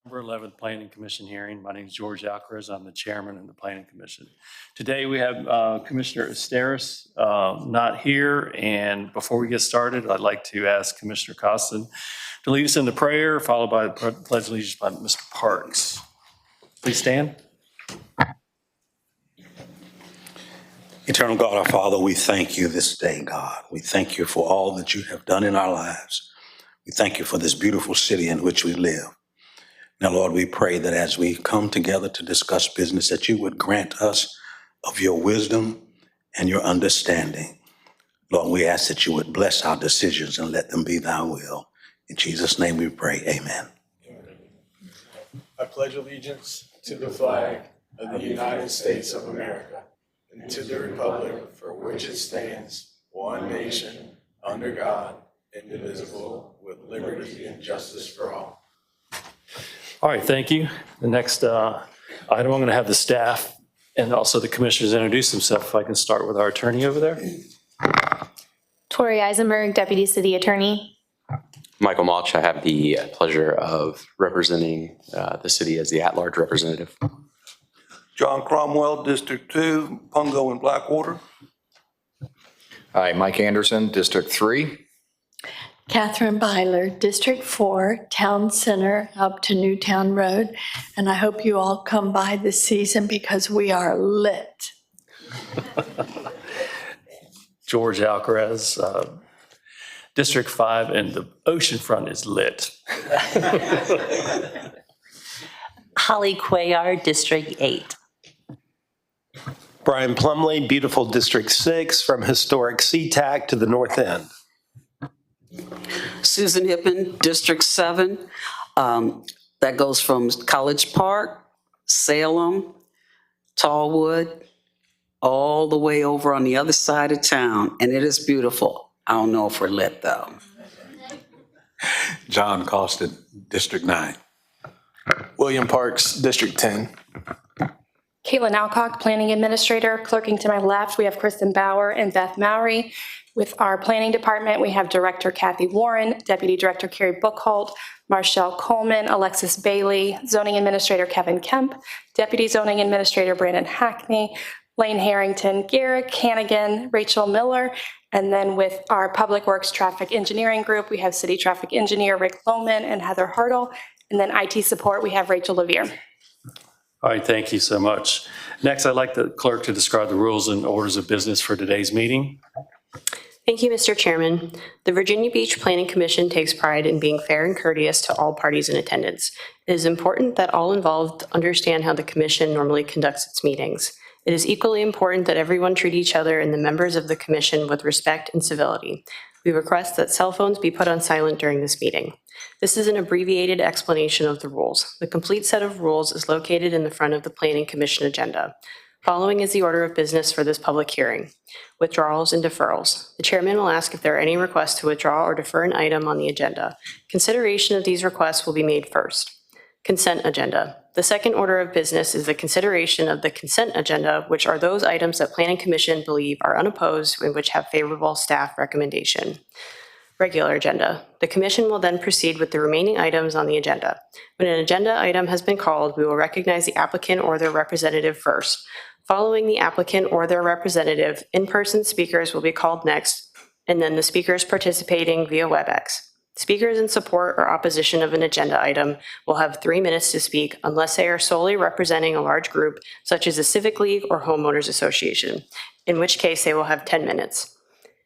November 11th Planning Commission hearing. My name is George Alcaraz. I'm the chairman of the Planning Commission. Today we have Commissioner Esteras not here, and before we get started, I'd like to ask Commissioner Costin to lead us in the prayer, followed by the Pledge of Allegiance by Mr. Parks. Please stand. Eternal God, our Father, we thank you this day, God. We thank you for all that you have done in our lives. We thank you for this beautiful city in which we live. Now, Lord, we pray that as we come together to discuss business, that you would grant us of your wisdom and your understanding. Lord, we ask that you would bless our decisions and let them be thy will. In Jesus' name we pray, amen. I pledge allegiance to the flag of the United States of America and to the republic for which it stands, one nation, under God, indivisible, with liberty and justice for all. All right, thank you. The next item, I'm going to have the staff and also the commissioners introduce themselves. If I can start with our attorney over there. Tori Eisenberg, Deputy City Attorney. Michael Mauch, I have the pleasure of representing the city as the at-large representative. John Cromwell, District 2, Pungo and Blackwater. Hi, Mike Anderson, District 3. Catherine Byler, District 4, Town Center up to Newtown Road. And I hope you all come by this season because we are lit. George Alcaraz, District 5, and the oceanfront is lit. Holly Cuellar, District 8. Brian Plumley, beautiful District 6, from historic SeaTac to the north end. Susan Hippen, District 7. That goes from College Park, Salem, Tallwood, all the way over on the other side of town. And it is beautiful. I don't know if we're lit, though. John Costin, District 9. William Parks, District 10. Caitlin Alcock, Planning Administrator. Clerking to my left, we have Kristen Bauer and Beth Mowry. With our Planning Department, we have Director Kathy Warren, Deputy Director Carrie Buchholz, Marshall Coleman, Alexis Bailey, Zoning Administrator Kevin Kemp, Deputy Zoning Administrator Brandon Hackney, Lane Harrington, Garrick Hannigan, Rachel Miller, and then with our Public Works Traffic Engineering Group, we have City Traffic Engineer Rick Lohman and Heather Hartle, and then IT Support, we have Rachel Levere. All right, thank you so much. Next, I'd like the clerk to describe the rules and orders of business for today's meeting. Thank you, Mr. Chairman. The Virginia Beach Planning Commission takes pride in being fair and courteous to all parties in attendance. It is important that all involved understand how the commission normally conducts its meetings. It is equally important that everyone treat each other and the members of the commission with respect and civility. We request that cell phones be put on silent during this meeting. This is an abbreviated explanation of the rules. The complete set of rules is located in the front of the Planning Commission agenda. Following is the order of business for this public hearing. Withdrawals and deferrals. The chairman will ask if there are any requests to withdraw or defer an item on the agenda. Consideration of these requests will be made first. Consent agenda. The second order of business is the consideration of the consent agenda, which are those items that Planning Commission believe are unopposed and which have favorable staff recommendation. Regular agenda. The commission will then proceed with the remaining items on the agenda. When an agenda item has been called, we will recognize the applicant or their representative first. Following the applicant or their representative, in-person speakers will be called next, and then the speakers participating via WebEx. Speakers in support or opposition of an agenda item will have 3 minutes to speak unless they are solely representing a large group, such as a civic league or homeowners association, in which case they will have 10 minutes.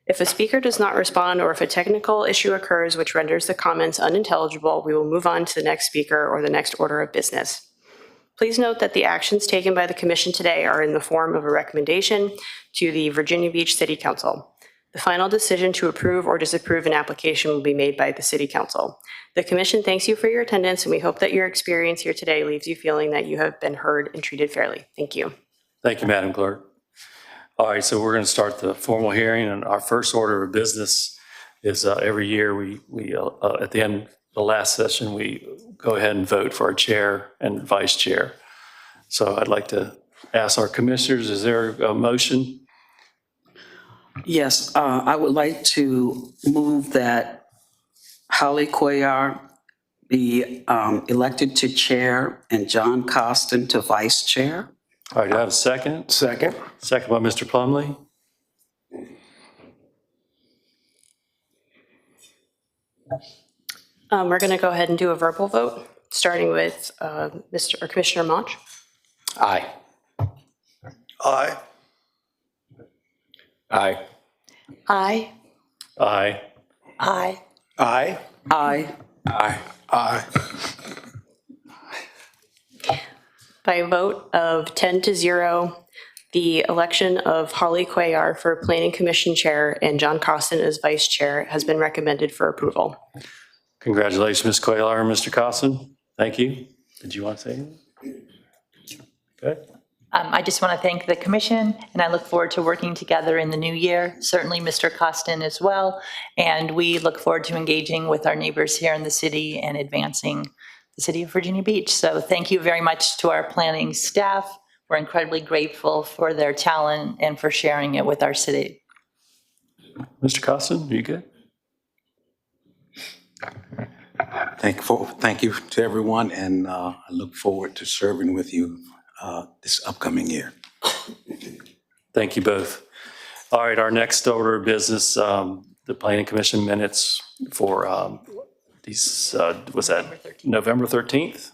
If a speaker does not respond or if a technical issue occurs which renders the comments unintelligible, we will move on to the next speaker or the next order of business. Please note that the actions taken by the Commission today are in the form of a recommendation to the Virginia Beach City Council. The final decision to approve or disapprove an application will be made by the City Council. The Commission thanks you for your attendance, and we hope that your experience here today leaves you feeling that you have been heard and treated fairly. Thank you. Thank you, Madam Clerk. All right, so we're going to start the formal hearing, and our first order of business is every year we at the end of the last session, we go ahead and vote for our chair and vice chair. So I'd like to ask our commissioners, is there a motion? Yes, I would like to move that Holly Cuellar be elected to chair and John Costin to vice chair. All right, do I have a second? Second. Second by Mr. Plumley. We're going to go ahead and do a verbal vote, starting with Commissioner Mach. Aye. Aye. Aye. Aye. Aye. Aye. Aye. Aye. Aye. Aye. By a vote of 10-0, the election of Holly Cuellar for Planning Commission Chair and John Costin as Vice Chair has been recommended for approval. Congratulations, Ms. Cuellar and Mr. Costin. Thank you. Did you want to say anything? Good. I just want to thank the commission, and I look forward to working together in the new year, certainly Mr. Costin as well. And we look forward to engaging with our neighbors here in the city and advancing the city of Virginia Beach. So thank you very much to our planning staff. We're incredibly grateful for their talent and for sharing it with our city. Mr. Costin, are you good? Thank you to everyone, and I look forward to serving with you this upcoming year. Thank you both. All right, our next order of business, the Planning Commission minutes for these, was that November 13th?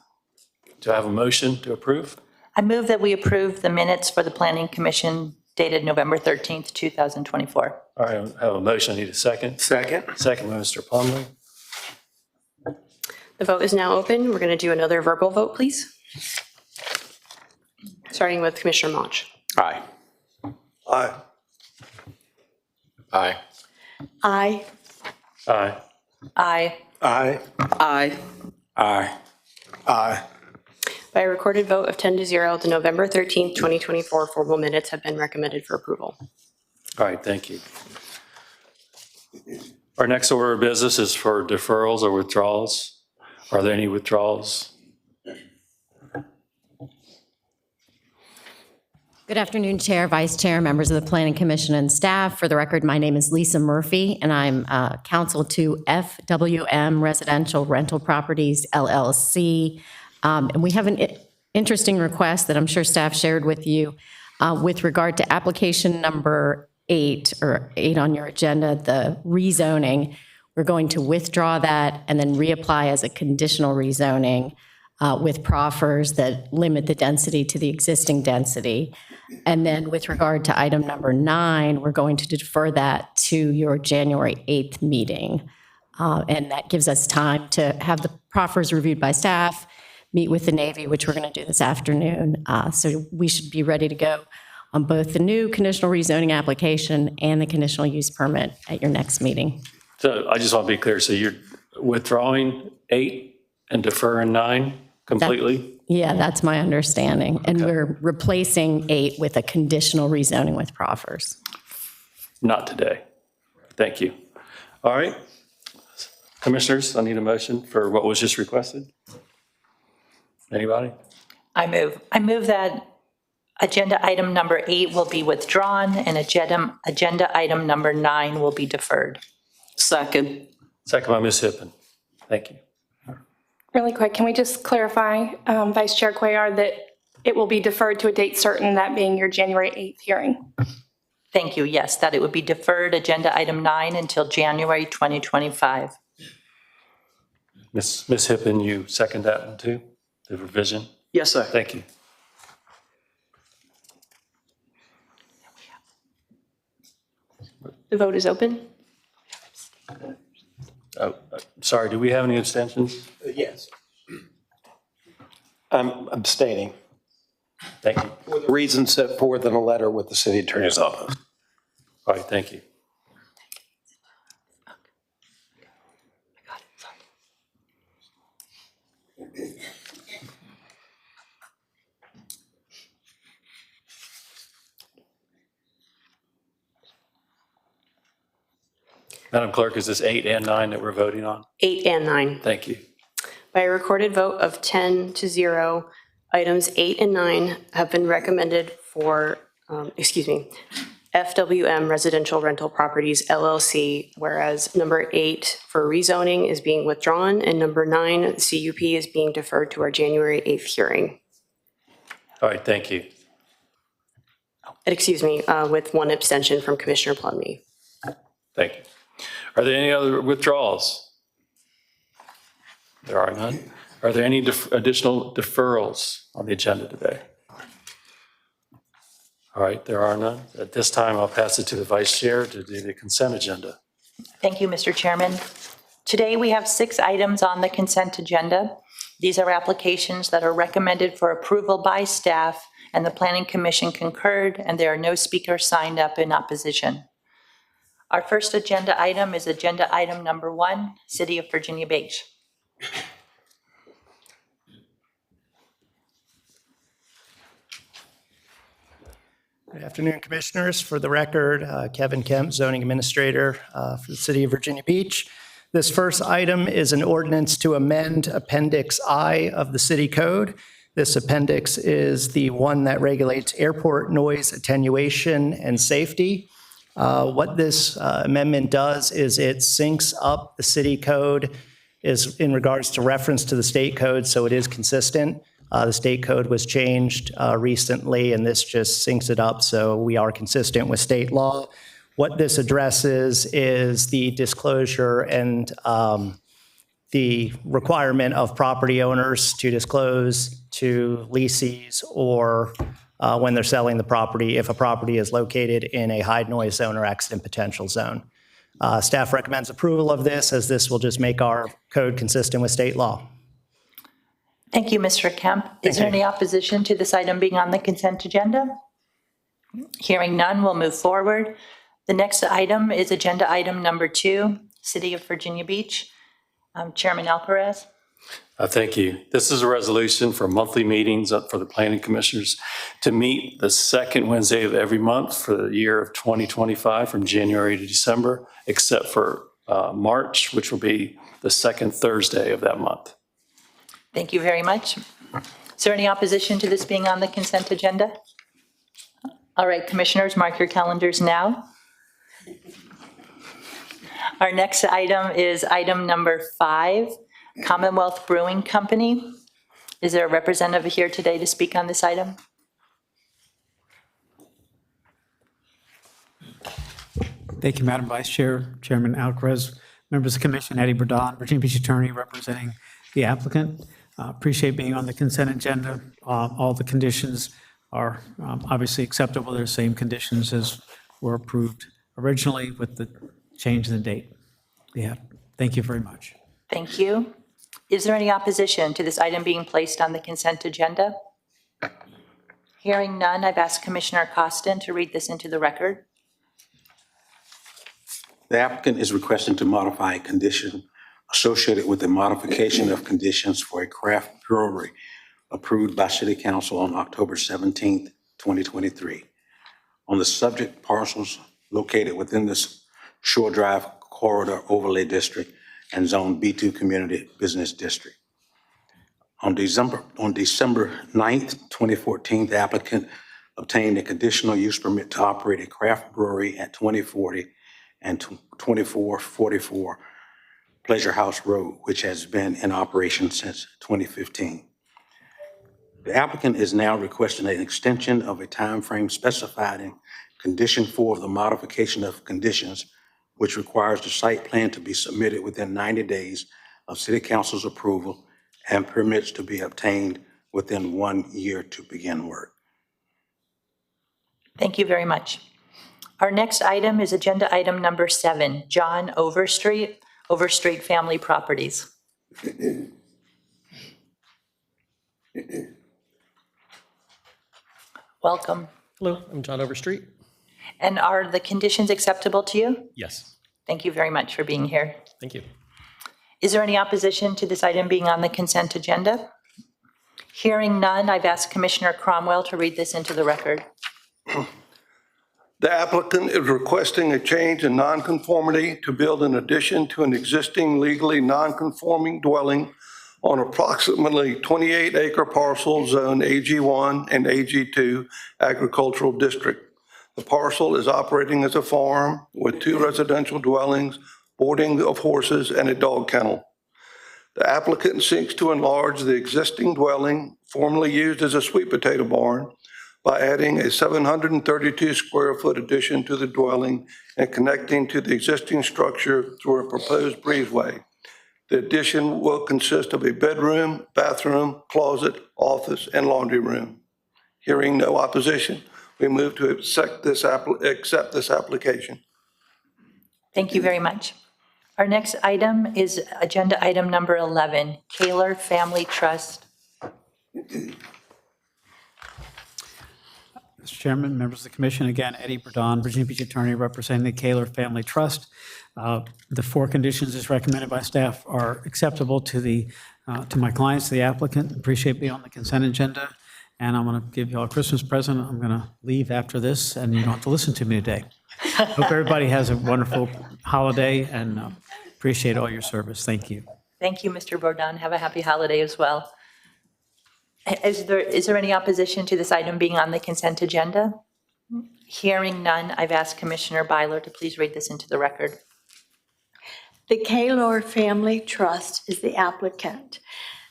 Do I have a motion to approve? I move that we approve the minutes for the Planning Commission dated November 13th, 2024. All right, I have a motion. I need a second. Second. Second by Mr. Plumley. The vote is now open. We're going to do another verbal vote, please. Starting with Commissioner Mach. Aye. Aye. Aye. Aye. Aye. Aye. Aye. Aye. Aye. Aye. By a recorded vote of 10-0, the November 13th, 2024 formal minutes have been recommended for approval. All right, thank you. Our next order of business is for deferrals or withdrawals. Are there any withdrawals? Good afternoon, Chair, Vice Chair, members of the Planning Commission, and staff. For the record, my name is Lisa Murphy, and I'm counsel to FWM Residential Rental Properties, LLC. And we have an interesting request that I'm sure staff shared with you with regard to application number 8 on your agenda, the rezoning. We're going to withdraw that and then reapply as a conditional rezoning with proffers that limit the density to the existing density. And then with regard to item number 9, we're going to defer that to your January 8th meeting. And that gives us time to have the proffers reviewed by staff, meet with the Navy, which we're going to do this afternoon. So we should be ready to go on both the new conditional rezoning application and the conditional use permit at your next meeting. So I just want to be clear. So you're withdrawing 8 and deferring 9 completely? Yeah, that's my understanding. And we're replacing 8 with a conditional rezoning with proffers. Not today. Thank you. All right. Commissioners, I need a motion for what was just requested. Anybody? I move that agenda item number 8 will be withdrawn and agenda item number 9 will be deferred. Second. Second by Ms. Hippen. Thank you. Really quick, can we just clarify, Vice Chair Cuellar, that it will be deferred to a date certain, that being your January 8th hearing? Thank you. Yes, that it would be deferred agenda item 9 until January 2025. Ms. Hippen, you second that one too? The revision? Yes, sir. Thank you. The vote is open. Oh, sorry, do we have any abstentions? Yes. I'm abstaining. Thank you. For the reasons set forth in a letter with the city attorney's office. All right, thank you. Madam Clerk, is this 8 and 9 that we're voting on? 8 and 9. Thank you. By a recorded vote of 10-0, items 8 and 9 have been recommended for, FWM Residential Rental Properties LLC, whereas number 8 for rezoning is being withdrawn and number 9, CUP, is being deferred to our January 8th hearing. All right, thank you. Excuse me, with one abstention from Commissioner Plumney. Thank you. Are there any other withdrawals? There are none. Are there any additional deferrals on the agenda today? All right, there are none. At this time, I'll pass it to the Vice Chair to do the consent agenda. Thank you, Mr. Chairman. Today, we have 6 items on the consent agenda. These are applications that are recommended for approval by staff, and the Planning Commission concurred, and there are no speakers signed up in opposition. Our first agenda item is agenda item number 1, City of Virginia Beach. Good afternoon, Commissioners. For the record, Kevin Kemp, Zoning Administrator for the City of Virginia Beach. This first item is an ordinance to amend Appendix I of the City Code. This appendix is the one that regulates airport noise attenuation and safety. What this amendment does is it syncs up the City Code is in regards to reference to the state code, so it is consistent. The state code was changed recently, and this just syncs it up so we are consistent with state law. What this addresses is the disclosure and the requirement of property owners to disclose to leasees or when they're selling the property if a property is located in a high noise zone or accident potential zone. Staff recommends approval of this, as this will just make our code consistent with state law. Thank you, Mr. Kemp. Is there any opposition to this item being on the consent agenda? Hearing none, we'll move forward. The next item is agenda item number 2, City of Virginia Beach. Chairman Alcaraz. Thank you. This is a resolution for monthly meetings for the planning commissioners to meet the second Wednesday of every month for the year of 2025 from January to December, except for March, which will be the second Thursday of that month. Thank you very much. Is there any opposition to this being on the consent agenda? All right, commissioners, mark your calendars now. Our next item is item number 5, Commonwealth Brewing Company. Is there a representative here today to speak on this item? Thank you, Madam Vice Chair, Chairman Alcaraz, members of the Commission, Eddie Burdon, Virginia Beach Attorney representing the applicant. Appreciate being on the consent agenda. All the conditions are obviously acceptable. They're the same conditions as were approved originally with the change in the date. Yeah, thank you very much. Thank you. Is there any opposition to this item being placed on the consent agenda? Hearing none, I've asked Commissioner Costin to read this into the record. The applicant is requesting to modify a condition associated with the modification of conditions for a craft brewery approved by City Council on October 17th, 2023. On the subject parcels located within this Shore Drive Corridor Overlay District and Zone B2 Community Business District. On December 9th, 2014, the applicant obtained a conditional use permit to operate a craft brewery at 2040 and 2444 Pleasure House Road, which has been in operation since 2015. The applicant is now requesting an extension of a time frame specified in Condition 4 of the modification of conditions, which requires the site plan to be submitted within 90 days of City Council's approval and permits to be obtained within 1 year to begin work. Thank you very much. Our next item is agenda item number 7, John Overstreet Family Properties. Welcome. Hello, I'm John Overstreet. And are the conditions acceptable to you? Yes. Thank you very much for being here. Thank you. Is there any opposition to this item being on the consent agenda? Hearing none, I've asked Commissioner Cromwell to read this into the record. The applicant is requesting a change in nonconformity to build an addition to an existing legally nonconforming dwelling on approximately 28-acre parcel zone AG1 and AG2 agricultural district. The parcel is operating as a farm with 2 residential dwellings, boarding of horses, and a dog kennel. The applicant seeks to enlarge the existing dwelling, formerly used as a sweet potato barn, by adding a 732 square foot addition to the dwelling and connecting to the existing structure through a proposed breezeway. The addition will consist of a bedroom, bathroom, closet, office, and laundry room. Hearing no opposition, we move to accept this application. Thank you very much. Our next item is agenda item number 11, Kaler Family Trust. Mr. Chairman, members of the commission, again, Eddie Burdon, Virginia Beach attorney representing the Kaler Family Trust. The 4 conditions as recommended by staff are acceptable to my clients, the applicant. Appreciate being on the consent agenda. And I'm going to give you all a Christmas present. I'm going to leave after this, and you don't have to listen to me today. Hope everybody has a wonderful holiday, and appreciate all your service. Thank you. Thank you, Mr. Bourdon. Have a happy holiday as well. Is there any opposition to this item being on the consent agenda? Hearing none, I've asked Commissioner Byler to please read this into the record. The Kaler Family Trust is the applicant,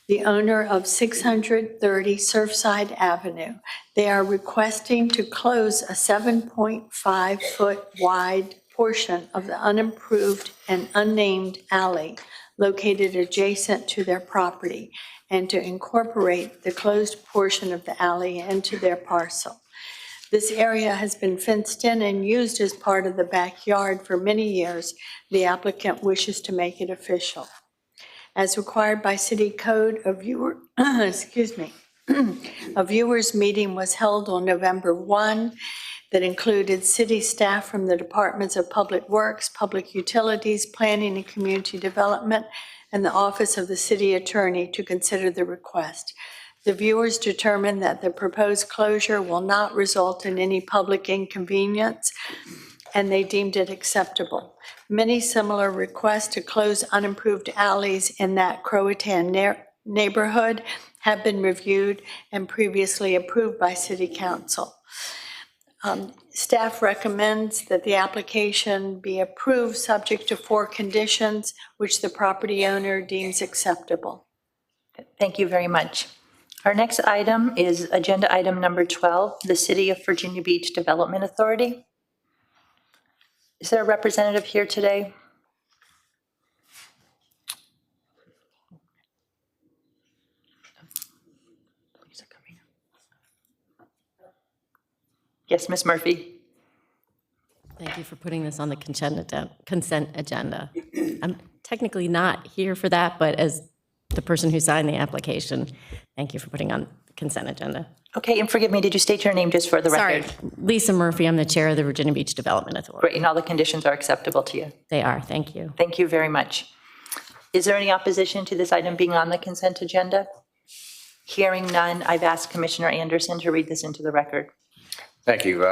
the owner of 630 Surfside Avenue. They are requesting to close a 7.5-foot wide portion of the unimproved and unnamed alley located adjacent to their property and to incorporate the closed portion of the alley into their parcel. This area has been fenced in and used as part of the backyard for many years. The applicant wishes to make it official. As required by city code, a viewers meeting was held on November 1 that included city staff from the Departments of Public Works, Public Utilities, Planning and Community Development, and the Office of the City Attorney to consider the request. The viewers determined that the proposed closure will not result in any public inconvenience, and they deemed it acceptable. Many similar requests to close unimproved alleys in that Croatan neighborhood have been reviewed and previously approved by City Council. Staff recommends that the application be approved subject to 4 conditions, which the property owner deems acceptable. Thank you very much. Our next item is agenda item number 12, the City of Virginia Beach Development Authority. Is there a representative here today? Yes, Ms. Murphy. Thank you for putting this on the consent agenda. I'm technically not here for that, but as the person who signed the application, thank you for putting on the consent agenda. Okay, and forgive me, did you state your name just for the record? Sorry, Lisa Murphy, I'm the chair of the Virginia Beach Development Authority. Great, and all the conditions are acceptable to you? They are, thank you. Thank you very much. Is there any opposition to this item being on the consent agenda? Hearing none, I've asked Commissioner Anderson to read this into the record. Thank you.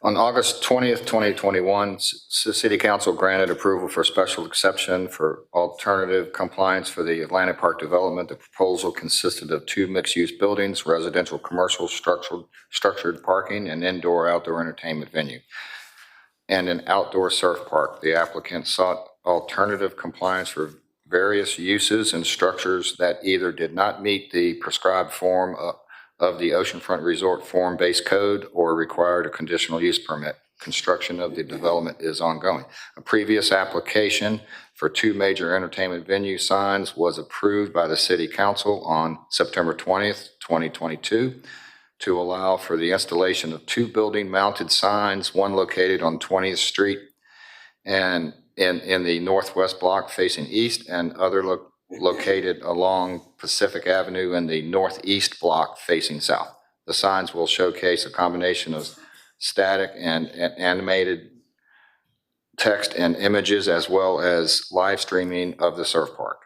On August 20th, 2021, City Council granted approval for special exception for alternative compliance for the Atlantic Park development. The proposal consisted of 2 mixed-use buildings, residential, commercial, structured parking, and indoor-outdoor entertainment venue, and an outdoor surf park. The applicant sought alternative compliance for various uses and structures that either did not meet the prescribed form of the Oceanfront Resort form-based code or required a conditional use permit. Construction of the development is ongoing. A previous application for 2 major entertainment venue signs was approved by the City Council on September 20th, 2022 to allow for the installation of 2 building-mounted signs, one located on 20th Street and in the northwest block facing east, and other located along Pacific Avenue in the northeast block facing south. The signs will showcase a combination of static and animated text and images, as well as live streaming of the surf park.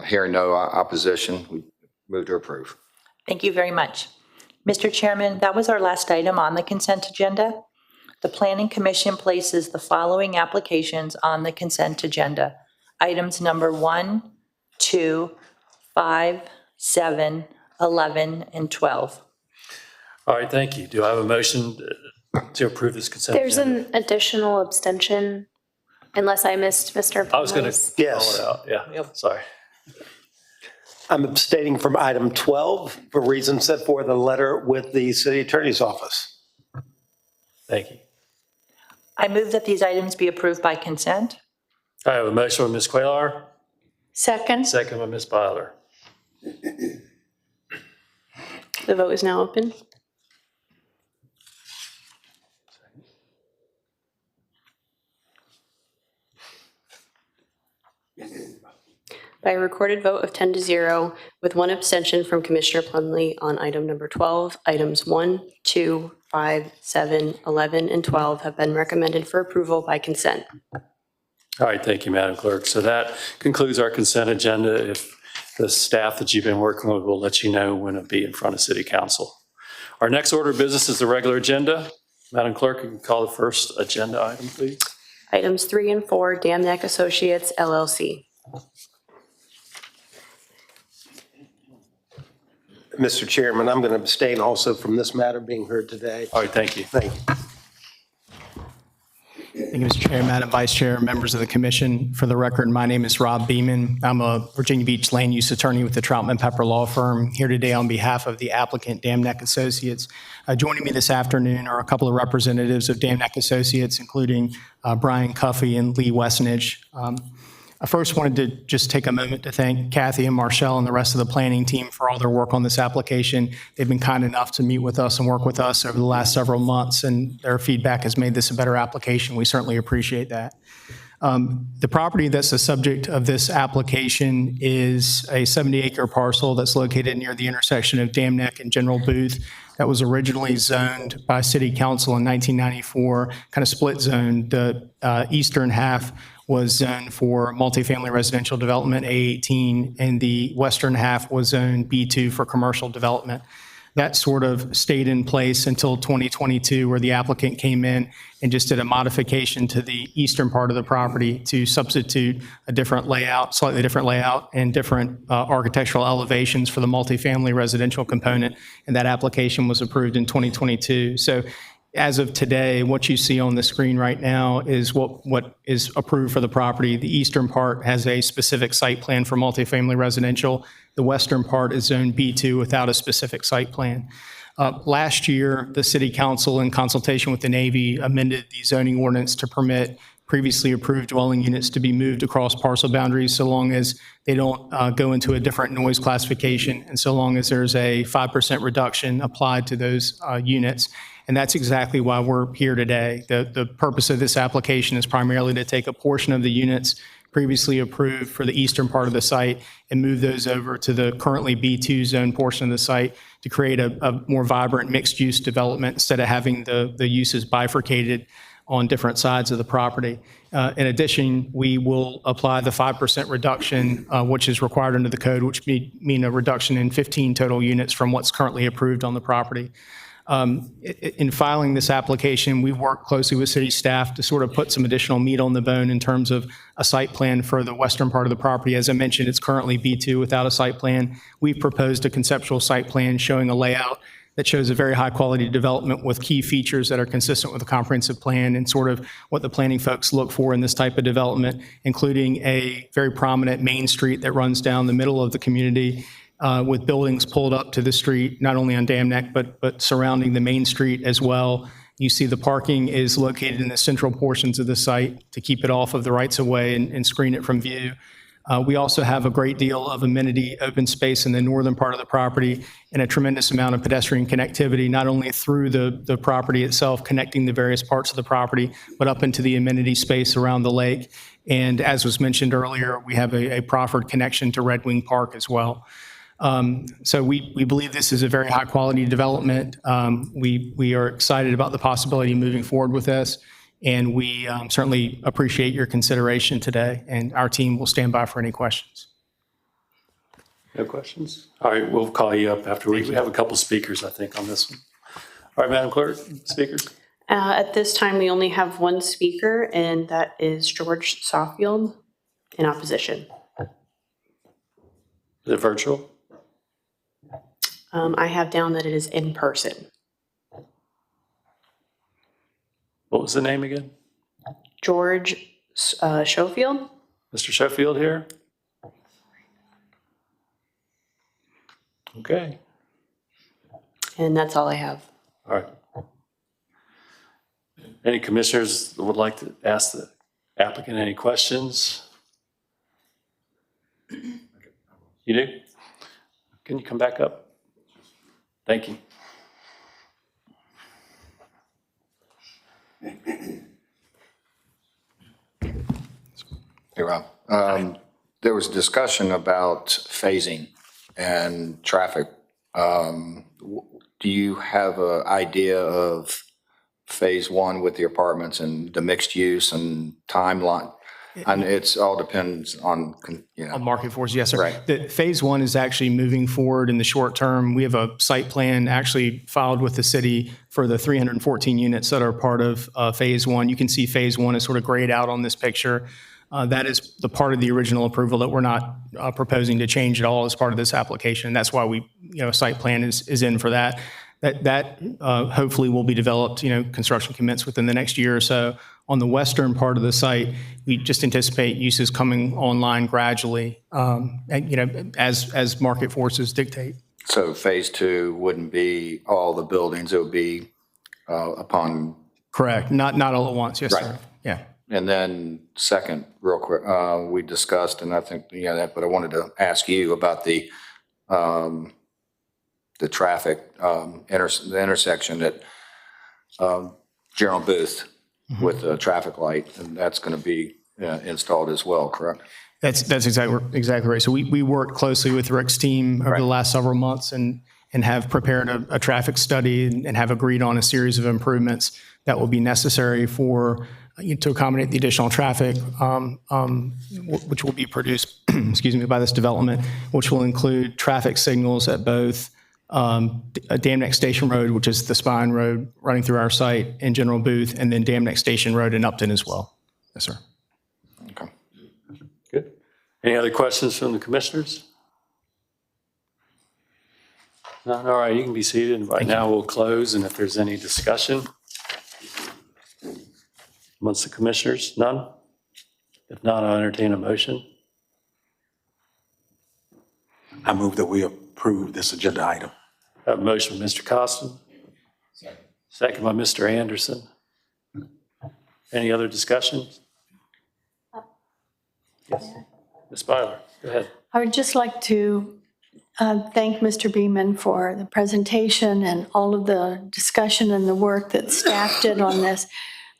Hearing no opposition, we move to approve. Thank you very much. Mr. Chairman, that was our last item on the consent agenda. The Planning Commission places the following applications on the consent agenda. Items number 1, 2, 5, 7, 11, and 12. All right, thank you. Do I have a motion To approve this consent There's agenda. an additional abstention, unless I missed Mr. I was going to Plumlee's. call it out. Yeah, sorry. I'm abstaining from item 12 for reasons set forth in the letter with the city attorney's office. Thank you. I move that these items be approved by consent. I have a motion by Ms. Quaylar, Second. second by Ms. Byler. The vote is now open. By a recorded vote of 10-0, with one abstention from Commissioner Plumlee on item number 12, items 1, 2, 5, 7, 11, and 12 have been recommended for approval by consent. All right, thank you, Madam Clerk. So that concludes our consent agenda. If the staff that you've been working with will let you know when it'll be in front of City Council. Our next order of business is the regular agenda. Madam Clerk, you can call the first agenda item, please. Items 3 and 4, Dam Neck Associates, LLC. Mr. Chairman, I'm going to abstain also from this matter being heard today. All right, thank you. Thank you. Thank you, Mr. Chair, Madam Vice Chair, members of the commission. For the record, my name is Rob Beeman. I'm a Virginia Beach land use attorney with the Troutman Pepper Law Firm, here today on behalf of the applicant Dam Neck Associates. Joining me this afternoon are a couple of representatives of Dam Neck Associates, including Brian Cuffey and Lee Wesnage. I first wanted to just take a moment to thank Kathy and Marshall and the rest of the planning team for all their work on this application. They've been kind enough to meet with us and work with us over the last several months, and their feedback has made this a better application. We certainly appreciate that. The property that's the subject of this application is a 70-acre parcel that's located near the intersection of Dam Neck and General Booth. That was originally zoned by City Council in 1994, kind of split zoned. The eastern half was zoned for multifamily residential development, A18, and the western half was zoned B2 for commercial development. That sort of stayed in place until 2022, where the applicant came in and just did a modification to the eastern part of the property to substitute a different layout, slightly different layout, and different architectural elevations for the multifamily residential component, and that application was approved in 2022. So as of today, what you see on the screen right now is what is approved for the property. The eastern part has a specific site plan for multifamily residential. The western part is zone B2 without a specific site plan. Last year, the City Council, in consultation with the Navy, amended the zoning ordinance to permit previously approved dwelling units to be moved across parcel boundaries so long as they don't go into a different noise classification and so long as there's a 5% reduction applied to those units. And that's exactly why we're here today. The purpose of this application is primarily to take a portion of the units previously approved for the eastern part of the site and move those over to the currently B2 zone portion of the site to create a more vibrant mixed-use development instead of having the uses bifurcated on different sides of the property. In addition, we will apply the 5% reduction, which is required under the code, which mean a reduction in 15 total units from what's currently approved on the property. In filing this application, we worked closely with city staff to sort of put some additional meat on the bone in terms of a site plan for the western part of the property. As I mentioned, it's currently B2 without a site plan. We've proposed a conceptual site plan showing a layout that shows a very high quality development with key features that are consistent with the comprehensive plan and sort of what the planning folks look for in this type of development, including a very prominent main street that runs down the middle of the community with buildings pulled up to the street, not only on Dam Neck, but surrounding the main street as well. You see the parking is located in the central portions of the site to keep it off of the rights of way and screen it from view. We also have a great deal of amenity open space in the northern part of the property and a tremendous amount of pedestrian connectivity, not only through the property itself, connecting the various parts of the property, but up into the amenity space around the lake. And as was mentioned earlier, we have a proffered connection to Red Wing Park as well. So we believe this is a very high quality development. We are excited about the possibility of moving forward with this, and we certainly appreciate your consideration today, and our team will stand by for any questions. No questions? All right, we'll call you up after we have a couple speakers, I think, on this one. All right, Madam Clerk, speakers. At this time, we only have one speaker, and that is George Sawfield in opposition. Is it virtual? I have down that it is in person. What was the name again? George Schofield. Mr. Sheffield here? Okay, And that's all I have. all right. Any commissioners that would like to ask the applicant any questions? You do? Can you come back up? Thank you. Hey, Rob. There was discussion about phasing and traffic. Do you have an idea of phase one with the apartments and the mixed use and timeline? And it's all depends on, On market force, yes, sir. Right. The phase one is actually moving forward in the short term. We have a site plan actually filed with the city for the 314 units that are part of phase one. You can see phase one is sort of grayed out on this picture. That is the part of the original approval that we're not proposing to change at all as part of this application. That's why site plan is in for that. That hopefully will be developed, construction commence within the next year or so. On the western part of the site, we just anticipate uses coming online gradually, as market forces dictate. so phase two wouldn't be all the buildings, it would be upon. Correct. Not all at once. Yes, Right. sir. Yeah. And then second, real quick, we discussed, and I think, but I wanted to ask you about the traffic, the intersection at General Booth with the traffic light, and that's going to be installed as well, correct? That's exactly right. So we worked closely with Rick's team over the last several months and have prepared a traffic study and have agreed on a series of improvements that will be necessary to accommodate the additional traffic, which will be produced, by this development, which will include traffic signals at both Dam Neck Station Road, which is the spine road running through our site in General Booth, and then Dam Neck Station Road in Upton as well. Yes, sir. Okay. Good. Any other questions from the commissioners? None? All right, you can be seated. And right now we'll close, and if there's any discussion amongst the commissioners, none? If not, I'll entertain a motion. I move that we approve this agenda item. I have a motion from Mr. Costin. Second by Mr. Anderson. Any other discussion? Yes. Ms. Byler, go ahead. I would just like to thank Mr. Beeman for the presentation and all of the discussion and the work that staff did on this.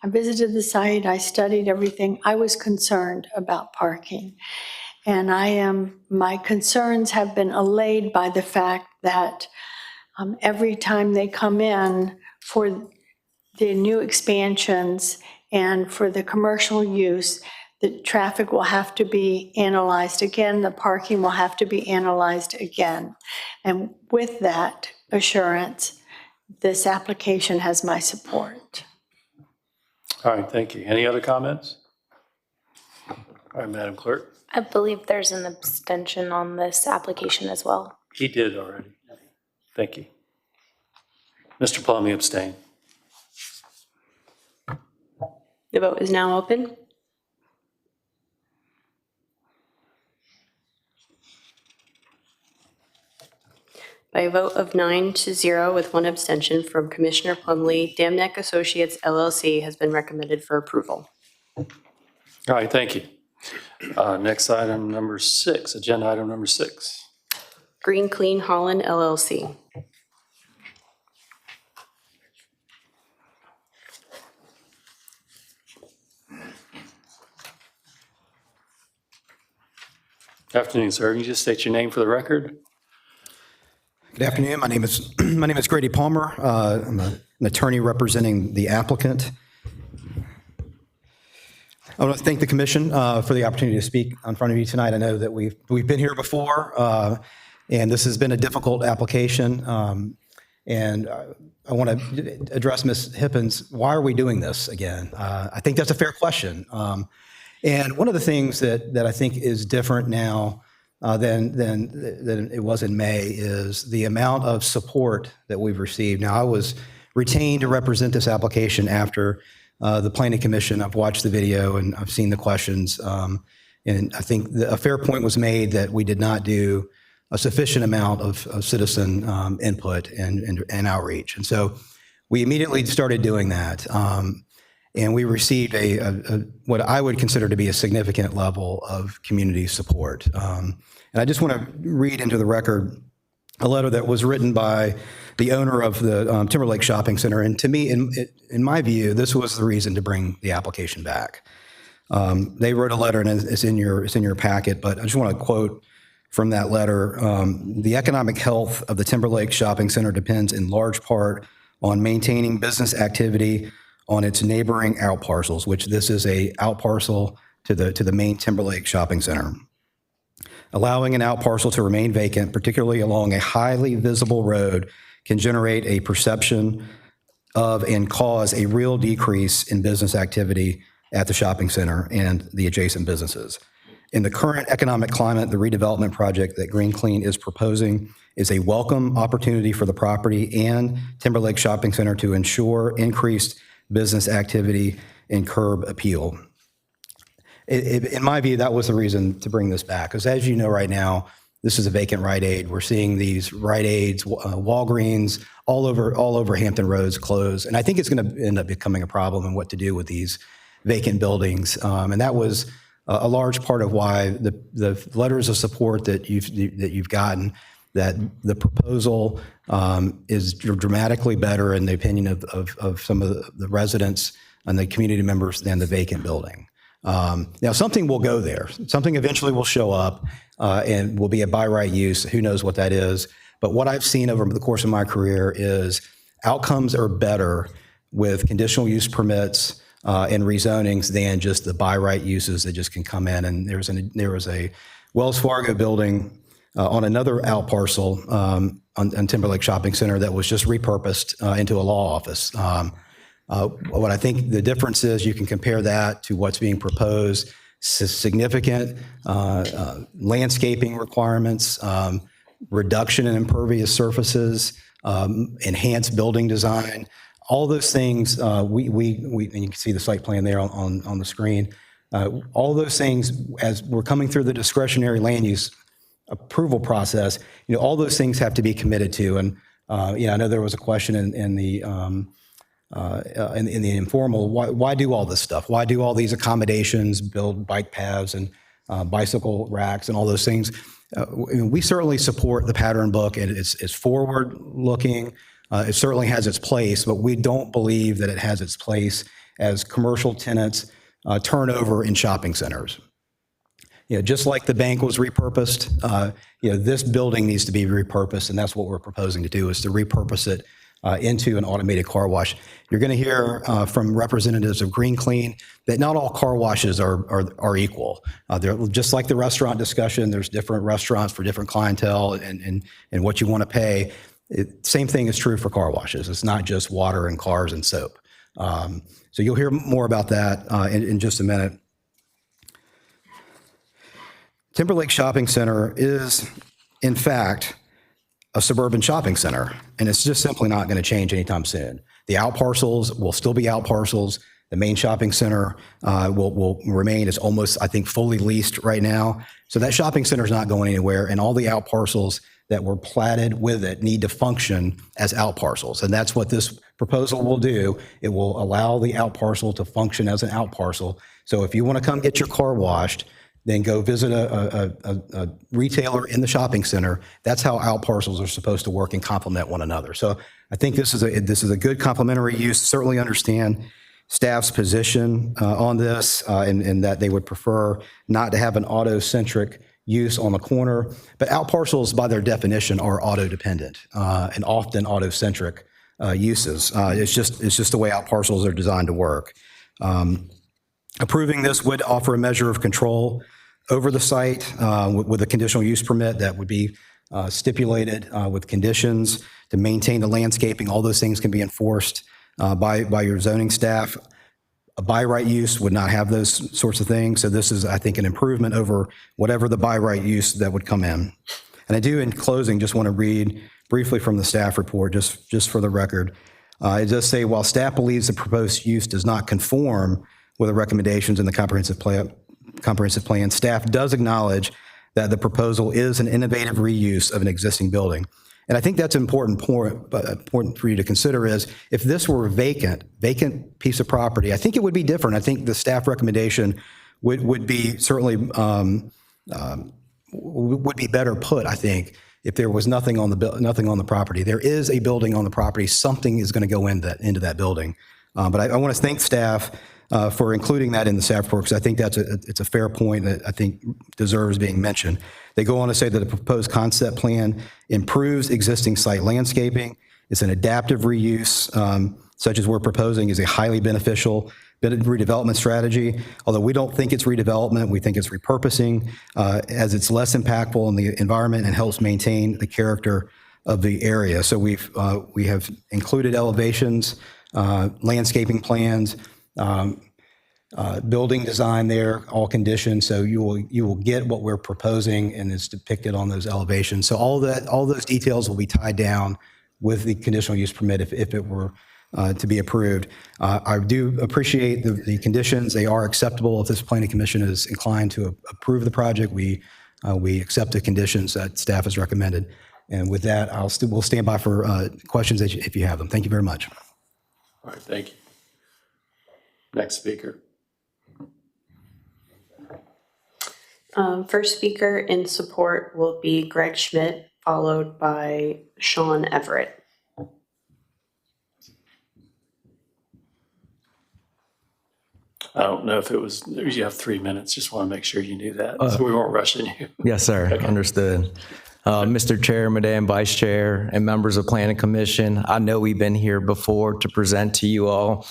I visited the site, I studied everything. I was concerned about parking. And my concerns have been allayed by the fact that every time they come in for the new expansions and for the commercial use, the traffic will have to be analyzed again, the parking will have to be analyzed again. And with that assurance, this application has my support. All right, thank you. Any other comments? All right, Madam Clerk. I believe there's an abstention on this application as well. He did already. Thank you. Mr. Plumey abstained. The vote is now open. By a vote of 9-0 with one abstention from Commissioner Plumlee, Dam Neck Associates LLC has been recommended for approval. All right, thank you. Next item, number 6, agenda item number 6. Clean Holland LLC. Afternoon, sir. Can you just state your name for the record? Good afternoon. My name is Grady Palmer. I'm an attorney representing the applicant. I want to thank the commission for the opportunity to speak in front of you tonight. I know that we've been here before, and this has been a difficult application. And I want to address Ms. Hippens. Why are we doing this again? I think that's a fair question. And one of the things that I think is different now than it was in May is the amount of support that we've received. Now, I was retained to represent this application after the Planning Commission. I've watched the video and I've seen the questions. And I think a fair point was made that we did not do a sufficient amount of citizen input and outreach. And so we immediately started doing that. And we received what I would consider to be a significant level of community support. And I just want to read into the record a letter that was written by the owner of the Timberlake Shopping Center. And to me, in my view, this was the reason to bring the application back. They wrote a letter, and it's in your packet, but I just want to quote from that letter. The economic health of the Timberlake Shopping Center depends in large part on maintaining business activity on its neighboring outparcels, which this is a outparcel to the main Timberlake Shopping Center. Allowing an outparcel to remain vacant, particularly along a highly visible road, can generate a perception of and cause a real decrease in business activity at the shopping center and the adjacent businesses. In the current economic climate, the redevelopment project that Green Clean is proposing is a welcome opportunity for the property and Timberlake Shopping Center to ensure increased business activity and curb appeal. In my view, that was the reason to bring this back, because as you know right now, this is a vacant Rite Aid. We're seeing these Rite Aids, Walgreens, all over Hampton Roads close. And I think it's going to end up becoming a problem and what to do with these vacant buildings. And that was a large part of why the letters of support that you've gotten, that the proposal is dramatically better in the opinion of some of the residents and the community members than the vacant building. Now, something will go there. Something eventually will show up and will be a by right use. Who knows what that is? But what I've seen over the course of my career is outcomes are better with conditional use permits and rezonings than just the by right uses that just can come in. And there was a Wells Fargo building on another outparcel on Timberlake Shopping Center that was just repurposed into a law office. What I think the difference is, you can compare that to what's being proposed, significant landscaping requirements, reduction in impervious surfaces, enhanced building design, all those things. And you can see the site plan there on the screen. All those things, as we're coming through the discretionary land use approval process, all those things have to be committed to. And I know there was a question in the informal, why do all this stuff? Why do all these accommodations, build bike paths and bicycle racks and all those things? We certainly support the pattern book, and it's forward-looking. It certainly has its place, but we don't believe that it has its place as commercial tenants turnover in shopping centers. Just like the bank was repurposed, this building needs to be repurposed, and that's what we're proposing to do, is to repurpose it into an automated car wash. You're going to hear from representatives of Green Clean that not all car washes are equal. They're just like the restaurant discussion. There's different restaurants for different clientele and what you want to pay. Same thing is true for car washes. It's not just water and cars and soap. So you'll hear more about that in just a minute. Timberlake Shopping Center is, in fact, a suburban shopping center, and it's just simply not going to change anytime soon. The outparcels will still be outparcels. The main shopping center will remain. It's almost, I think, fully leased right now. So that shopping center is not going anywhere, and all the outparcels that were platted with it need to function as outparcels, and that's what this proposal will do. It will allow the outparcel to function as an outparcel. So if you want to come get your car washed, then go visit a retailer in the shopping center. That's how outparcels are supposed to work and complement one another. So I think this is a good complementary use. Certainly understand staff's position on this, and that they would prefer not to have an auto-centric use on the corner. But outparcels, by their definition, are auto-dependent and often auto-centric uses. It's just the way outparcels are designed to work. Approving this would offer a measure of control over the site with a conditional use permit that would be stipulated with conditions to maintain the landscaping. All those things can be enforced by your zoning staff. A by right use would not have those sorts of things. So this is, I think, an improvement over whatever the by right use that would come in. And I do, in closing, just want to read briefly from the staff report, just for the record. It does say, while staff believes the proposed use does not conform with the recommendations in the comprehensive plan, staff does acknowledge that the proposal is an innovative reuse of an existing building. And I think that's an important for you to consider is if this were a vacant piece of property, I think it would be different. I think the staff recommendation would be certainly would be better put, I think, if there was nothing on the property. There is a building on the property. Something is going to go into that building. But I want to thank staff for including that in the staff report, because I think it's a fair point that I think deserves being mentioned. They go on to say that the proposed concept plan improves existing site landscaping. It's an adaptive reuse, such as we're proposing, is a highly beneficial redevelopment strategy. Although we don't think it's redevelopment, we think it's repurposing, as it's less impactful on the environment and helps maintain the character of the area. So we have included elevations, landscaping plans, building design there, all conditions. So you will get what we're proposing, and it's depicted on those elevations. So all those details will be tied down with the conditional use permit if it were to be approved. I do appreciate the conditions. They are acceptable. If this planning commission is inclined to approve the project, we accept the conditions that staff has recommended. And with that, we'll stand by for questions if you have them. Thank you very much. All right, thank you. Next speaker. First speaker in support will be Greg Schmidt, followed by Sean Everett. I don't know if it was, you have 3 minutes. Just want to make sure you knew that, so we weren't rushing you. Yes, sir. Okay. Understood. Mr. Chair, Madam Vice Chair, and members of Planning Commission, I know we've been here before to present to you all.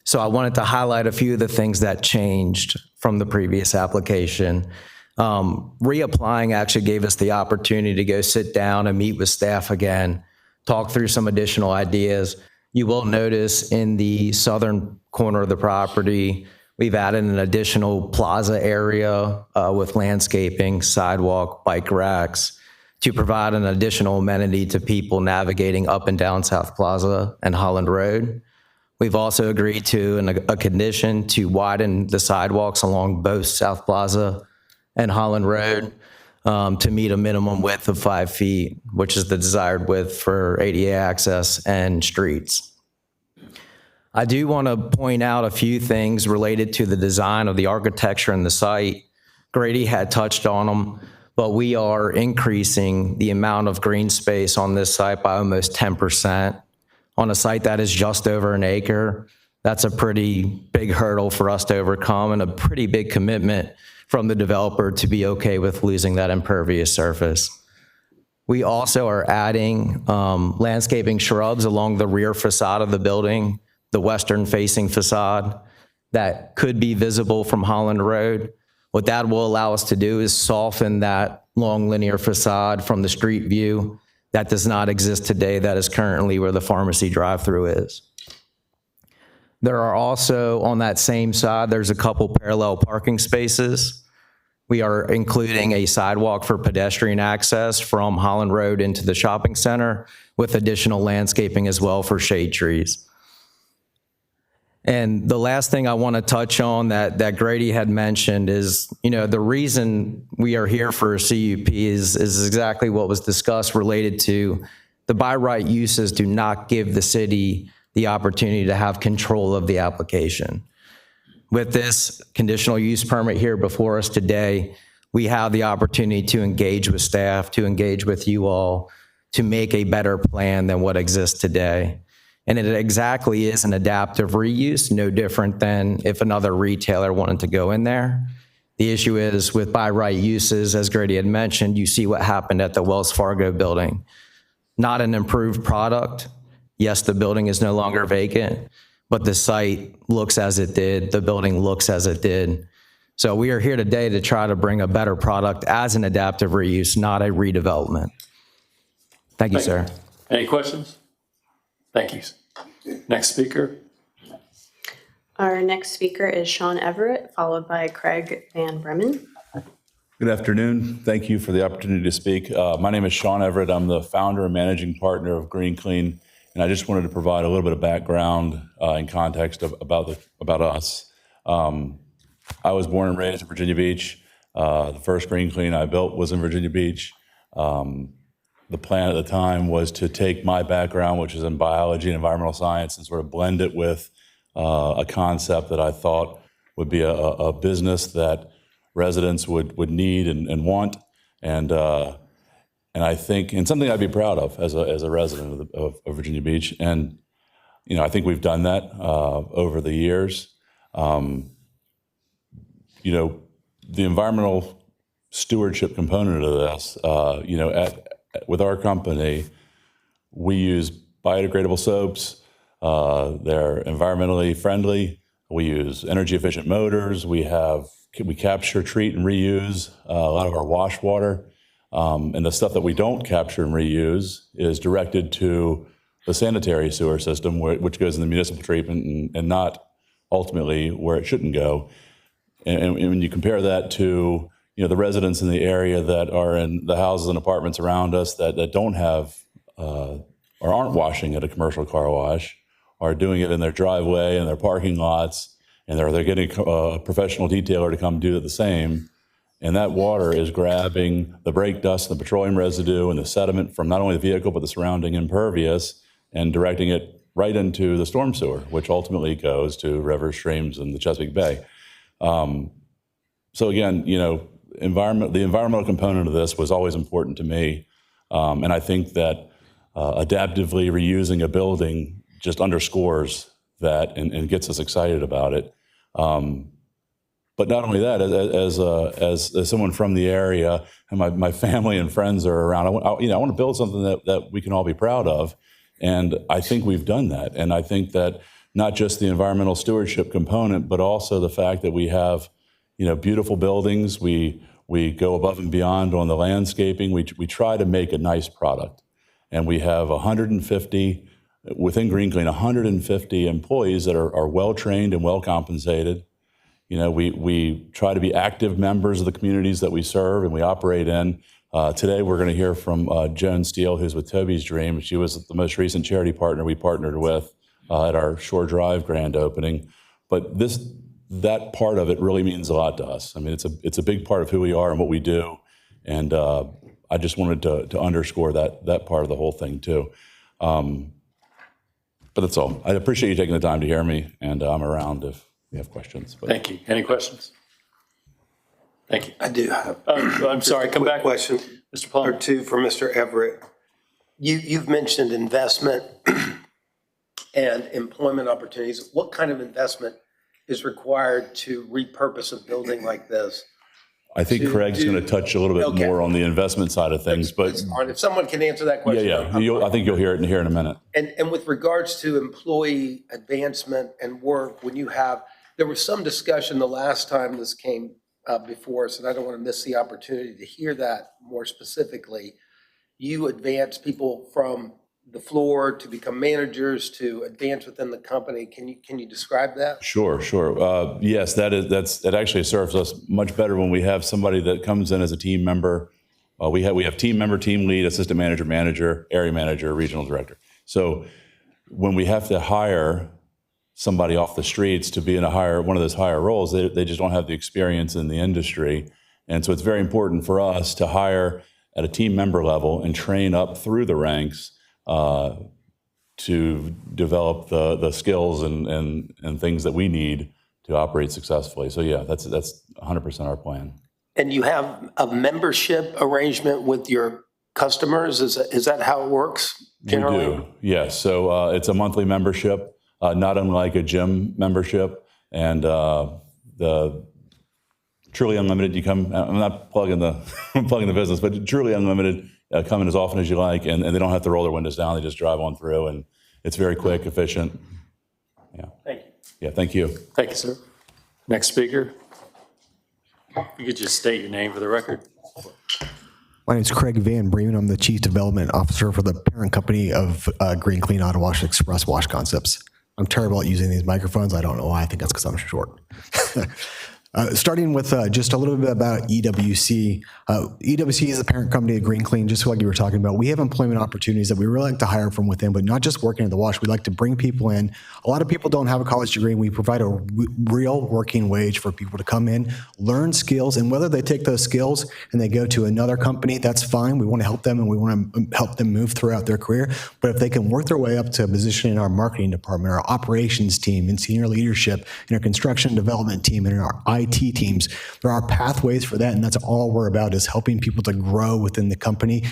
So I wanted to highlight a few of the things that changed from the previous application. Reapplying actually gave us the opportunity to go sit down and meet with staff again, talk through some additional ideas. You will notice in the southern corner of the property, we've added an additional plaza area with landscaping, sidewalk, bike racks to provide an additional amenity to people navigating up and down South Plaza and Holland Road. We've also agreed to a condition to widen the sidewalks along both South Plaza and Holland Road to meet a minimum width of 5 feet, which is the desired width for ADA access and streets. I do want to point out a few things related to the design of the architecture and the site. Grady had touched on them, but we are increasing the amount of green space on this site by almost 10%. On a site that is just over an acre, that's a pretty big hurdle for us to overcome and a pretty big commitment from the developer to be okay with losing that impervious surface. We also are adding landscaping shrubs along the rear facade of the building, the western-facing facade that could be visible from Holland Road. What that will allow us to do is soften that long linear facade from the street view that does not exist today, that is currently where the pharmacy drive-through is. There are also, on that same side, there's a couple parallel parking spaces. We are including a sidewalk for pedestrian access from Holland Road into the shopping center with additional landscaping as well for shade trees. And the last thing I want to touch on that Grady had mentioned is, the reason we are here for a CUP is exactly what was discussed related to the by right uses do not give the city the opportunity to have control of the application. With this conditional use permit here before us today, we have the opportunity to engage with staff, to engage with you all, to make a better plan than what exists today. And it exactly is an adaptive reuse, no different than if another retailer wanted to go in there. The issue is with by right uses, as Grady had mentioned, you see what happened at the Wells Fargo building. Not an improved product. Yes, the building is no longer vacant, but the site looks as it did, the building looks as it did. So we are here today to try to bring a better product as an adaptive reuse, not a redevelopment. Thank you, sir. Any questions? Thank you. Next speaker. Our next speaker is Sean Everett, followed by Craig Van Bremen. Good afternoon. Thank you for the opportunity to speak. My name is Sean Everett. I'm the founder and managing partner of Green Clean And I just wanted to provide a little bit of background and context about us. I was born and raised in Virginia Beach. The first green clean I built was in Virginia Beach. The plan at the time was to take my background, which is in biology and environmental science, and sort of blend it with a concept that I thought would be a business that residents would need and want, and I think, and something I'd be proud of as a resident of Virginia Beach. And I think we've done that over the years. The environmental stewardship component of this, with our company, we use biodegradable soaps. They're environmentally friendly. We use energy efficient motors. We capture, treat, and reuse a lot of our wash water. And the stuff that we don't capture and reuse is directed to the sanitary sewer system, which goes in the municipal treatment and not ultimately where it shouldn't go. And when you compare that to the residents in the area that are in the houses and apartments around us that don't have or aren't washing at a commercial car wash, are doing it in their driveway and their parking lots, and they're getting a professional detailer to come do the same. And that water is grabbing the brake dust, the petroleum residue, and the sediment from not only the vehicle, but the surrounding impervious, and directing it right into the storm sewer, which ultimately goes to rivers, streams, and the Chesapeake Bay. So again, the environmental component of this was always important to me. And I think that adaptively reusing a building just underscores that and gets us excited about it. But not only that, as someone from the area, and my family and friends are around, I want to build something that we can all be proud of. And I think we've done that. And I think that not just the environmental stewardship component, but also the fact that we have, beautiful buildings. We go above and beyond on the landscaping. We try to make a nice product. And we have 150, within Green Clean, 150 employees that are well-trained and well-compensated. We try to be active members of the communities that we serve and we operate in. Today, we're going to hear from Joan Steele, who's with Toby's Dream. She was the most recent charity partner we partnered with at our Shore Drive grand opening. But that part of it really means a lot to us. I mean, it's a big part of who we are and what we do. And I just wanted to underscore that part of the whole thing, too. But that's all. I appreciate you taking the time to hear me, and I'm around if you have questions. But. Thank you. Any questions? Thank you. I do have. I'm sorry, come back. Question, Mr. Palmer. or two for Mr. Everett. You've mentioned investment and employment opportunities. What kind of investment is required to repurpose a building like this? I think Craig's going to touch a little bit more on the investment side of things, but If someone can answer that question. I think you'll hear it in a minute. And with regards to employee advancement and work, there was some discussion the last time this came before us, and I don't want to miss the opportunity to hear that more specifically. You advance people from the floor to become managers, to advance within the company. Can you describe that? Sure. Yes, that actually serves us much better when we have somebody that comes in as a team member. We have team member, team lead, assistant manager, manager, area manager, regional director. So when we have to hire somebody off the streets to be in one of those higher roles, they just don't have the experience in the industry. And so it's very important for us to hire at a team member level and train up through the ranks to develop the skills and things that we need to operate successfully. So yeah, that's 100% our plan. And you have a membership arrangement with your customers? Is that how it works generally? We do, yes. So it's a monthly membership, not unlike a gym membership. And the Truly Unlimited, you come, I'm not plugging the business, but Truly Unlimited, come in as often as you like, and they don't have to roll their windows down. They just drive on through, and it's very quick, efficient. Yeah. Thank you. Yeah, thank you. Thank you, sir. Next speaker. You could just state your name for the record. My name is Craig Van Bremen. I'm the Chief Development Officer for the parent company of Green Clean Auto Wash Express Wash Concepts. I'm terrible at using these microphones. I don't know why. I think that's because I'm short. Starting with just a little bit about EWC. EWC is the parent company of Green Clean, just like you were talking about. We have employment opportunities that we really like to hire from within, but not just working at the wash. We like to bring people in. A lot of people don't have a college degree, and we provide a real working wage for people to come in, learn skills, and whether they take those skills and they go to another company, that's fine. We want to help them, and we want to help them move throughout their career. But if they can work their way up to a position in our marketing department, our operations team, in senior leadership, in our construction development team, and in our IT teams, there are pathways for that, and that's all we're about, is helping people to grow within the company,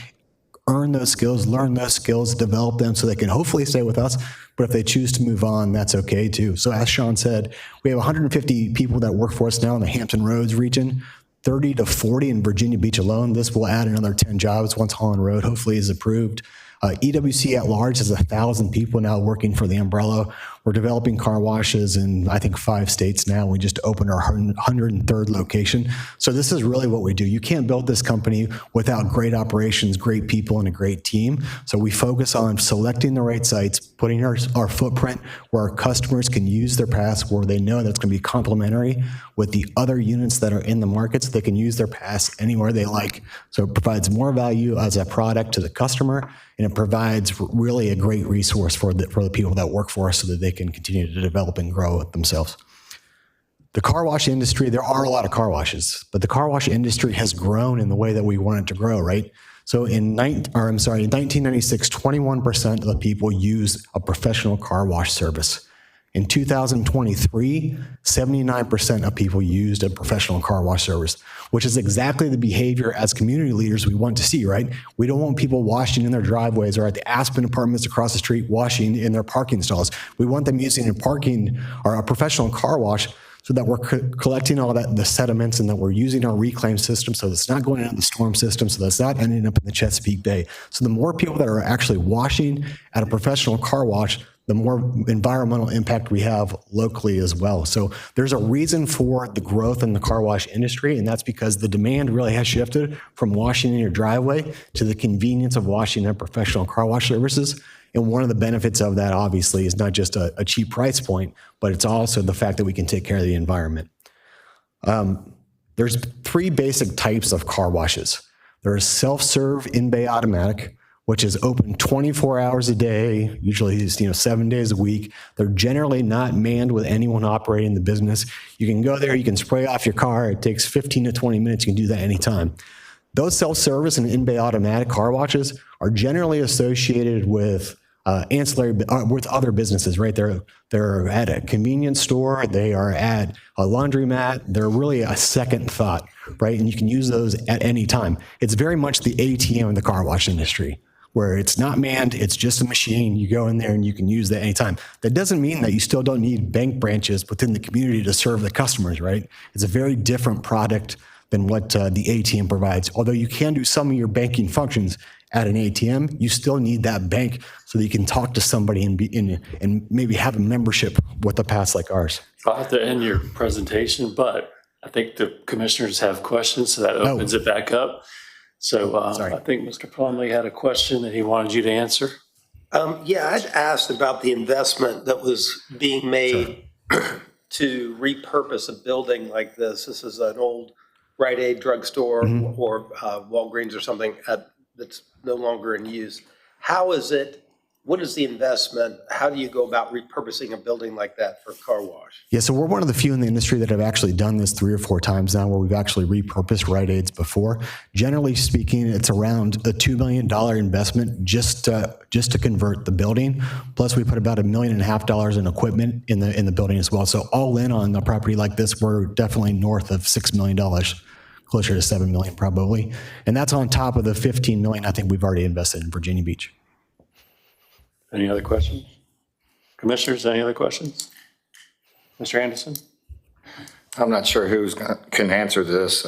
earn those skills, learn those skills, develop them so they can hopefully stay with us. But if they choose to move on, that's okay too. So as Sean said, we have 150 people that work for us now in the Hampton Roads region, 30 to 40 in Virginia Beach alone. This will add another 10 jobs once Holland Road hopefully is approved. EWC at large has 1,000 people now working for the umbrella. We're developing car washes in, I think, 5 states now. We just opened our 103rd location. So this is really what we do. You can't build this company without great operations, great people, and a great team. So we focus on selecting the right sites, putting our footprint where our customers can use their pass, where they know that's going to be complementary with the other units that are in the market, so they can use their pass anywhere they like. So it provides more value as a product to the customer, and it provides really a great resource for the people that work for us so that they can continue to develop and grow it themselves. The car wash industry, there are a lot of car washes, but the car wash industry has grown in the way that we want it to grow, right? So in 1996, 21% of the people used a professional car wash service. In 2023, 79% of people used a professional car wash service, which is exactly the behavior as community leaders we want to see, right? We don't want people washing in their driveways or at the Aspen apartments across the street washing in their parking stalls. We want them using a parking or a professional car wash so that we're collecting all that, the sediments, and that we're using our reclaim system so it's not going into the storm system, so that's not ending up in the Chesapeake Bay. So the more people that are actually washing at a professional car wash, the more environmental impact we have locally as well. So there's a reason for the growth in the car wash industry, and that's because the demand really has shifted from washing in your driveway to the convenience of washing at professional car wash services. And one of the benefits of that, obviously, is not just a cheap price point, but it's also the fact that we can take care of the environment. There's 3 basic types of car washes. There's self-serve in-bay automatic, which is open 24 hours a day, usually 7 days a week. They're generally not manned with anyone operating the business. You can go there, you can spray off your car. It takes 15 to 20 minutes. You can do that anytime. Those self-service and in-bay automatic car washes are generally associated with ancillary, with other businesses, right? They're at a convenience store, they are at a laundromat, they're really a second thought, right? And you can use those at any time. It's very much the ATM in the car wash industry, where it's not manned, it's just a machine. You go in there and you can use that anytime. That doesn't mean that you still don't need bank branches within the community to serve the customers, right? It's a very different product than what the ATM provides. Although you can do some of your banking functions at an ATM, you still need that bank so that you can talk to somebody and maybe have a membership with a pass like ours. I'll have to end your presentation, but I think the commissioners have questions, so that opens it back up. So I think Mr. Plumley had a question that he wanted you to answer. Yeah, I'd asked about the investment that was being made to repurpose a building like this. This is an old Rite Aid drugstore or Walgreens or something that's no longer in use. How is it? What is the investment? How do you go about repurposing a building like that for a car wash? Yeah, so we're one of the few in the industry that have actually done this 3 or 4 times now, where we've actually repurposed Rite Aids before. Generally speaking, it's around a $2 million investment just to convert the building. Plus, we put about $1.5 million in equipment in the building as well. So all in on a property like this, we're definitely north of $6 million. Closer to $7 million probably. And that's on top of the $15 million I think we've already invested in Virginia Beach. Any other questions? Commissioners, any other questions? Mr. Anderson? I'm not sure who can answer this.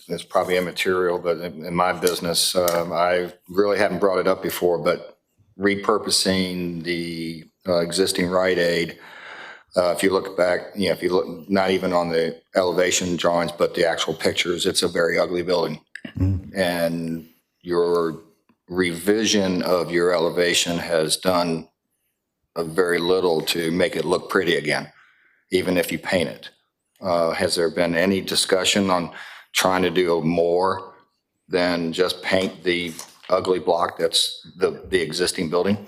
It's probably immaterial, but in my business, I really haven't brought it up before, but repurposing the existing Rite Aid, if you look back, if you look not even on the elevation drawings, but the actual pictures, it's a very ugly building. And your revision of your elevation has done very little to make it look pretty again, even if you paint it. Has there been any discussion on trying to do more than just paint the ugly block that's the existing building?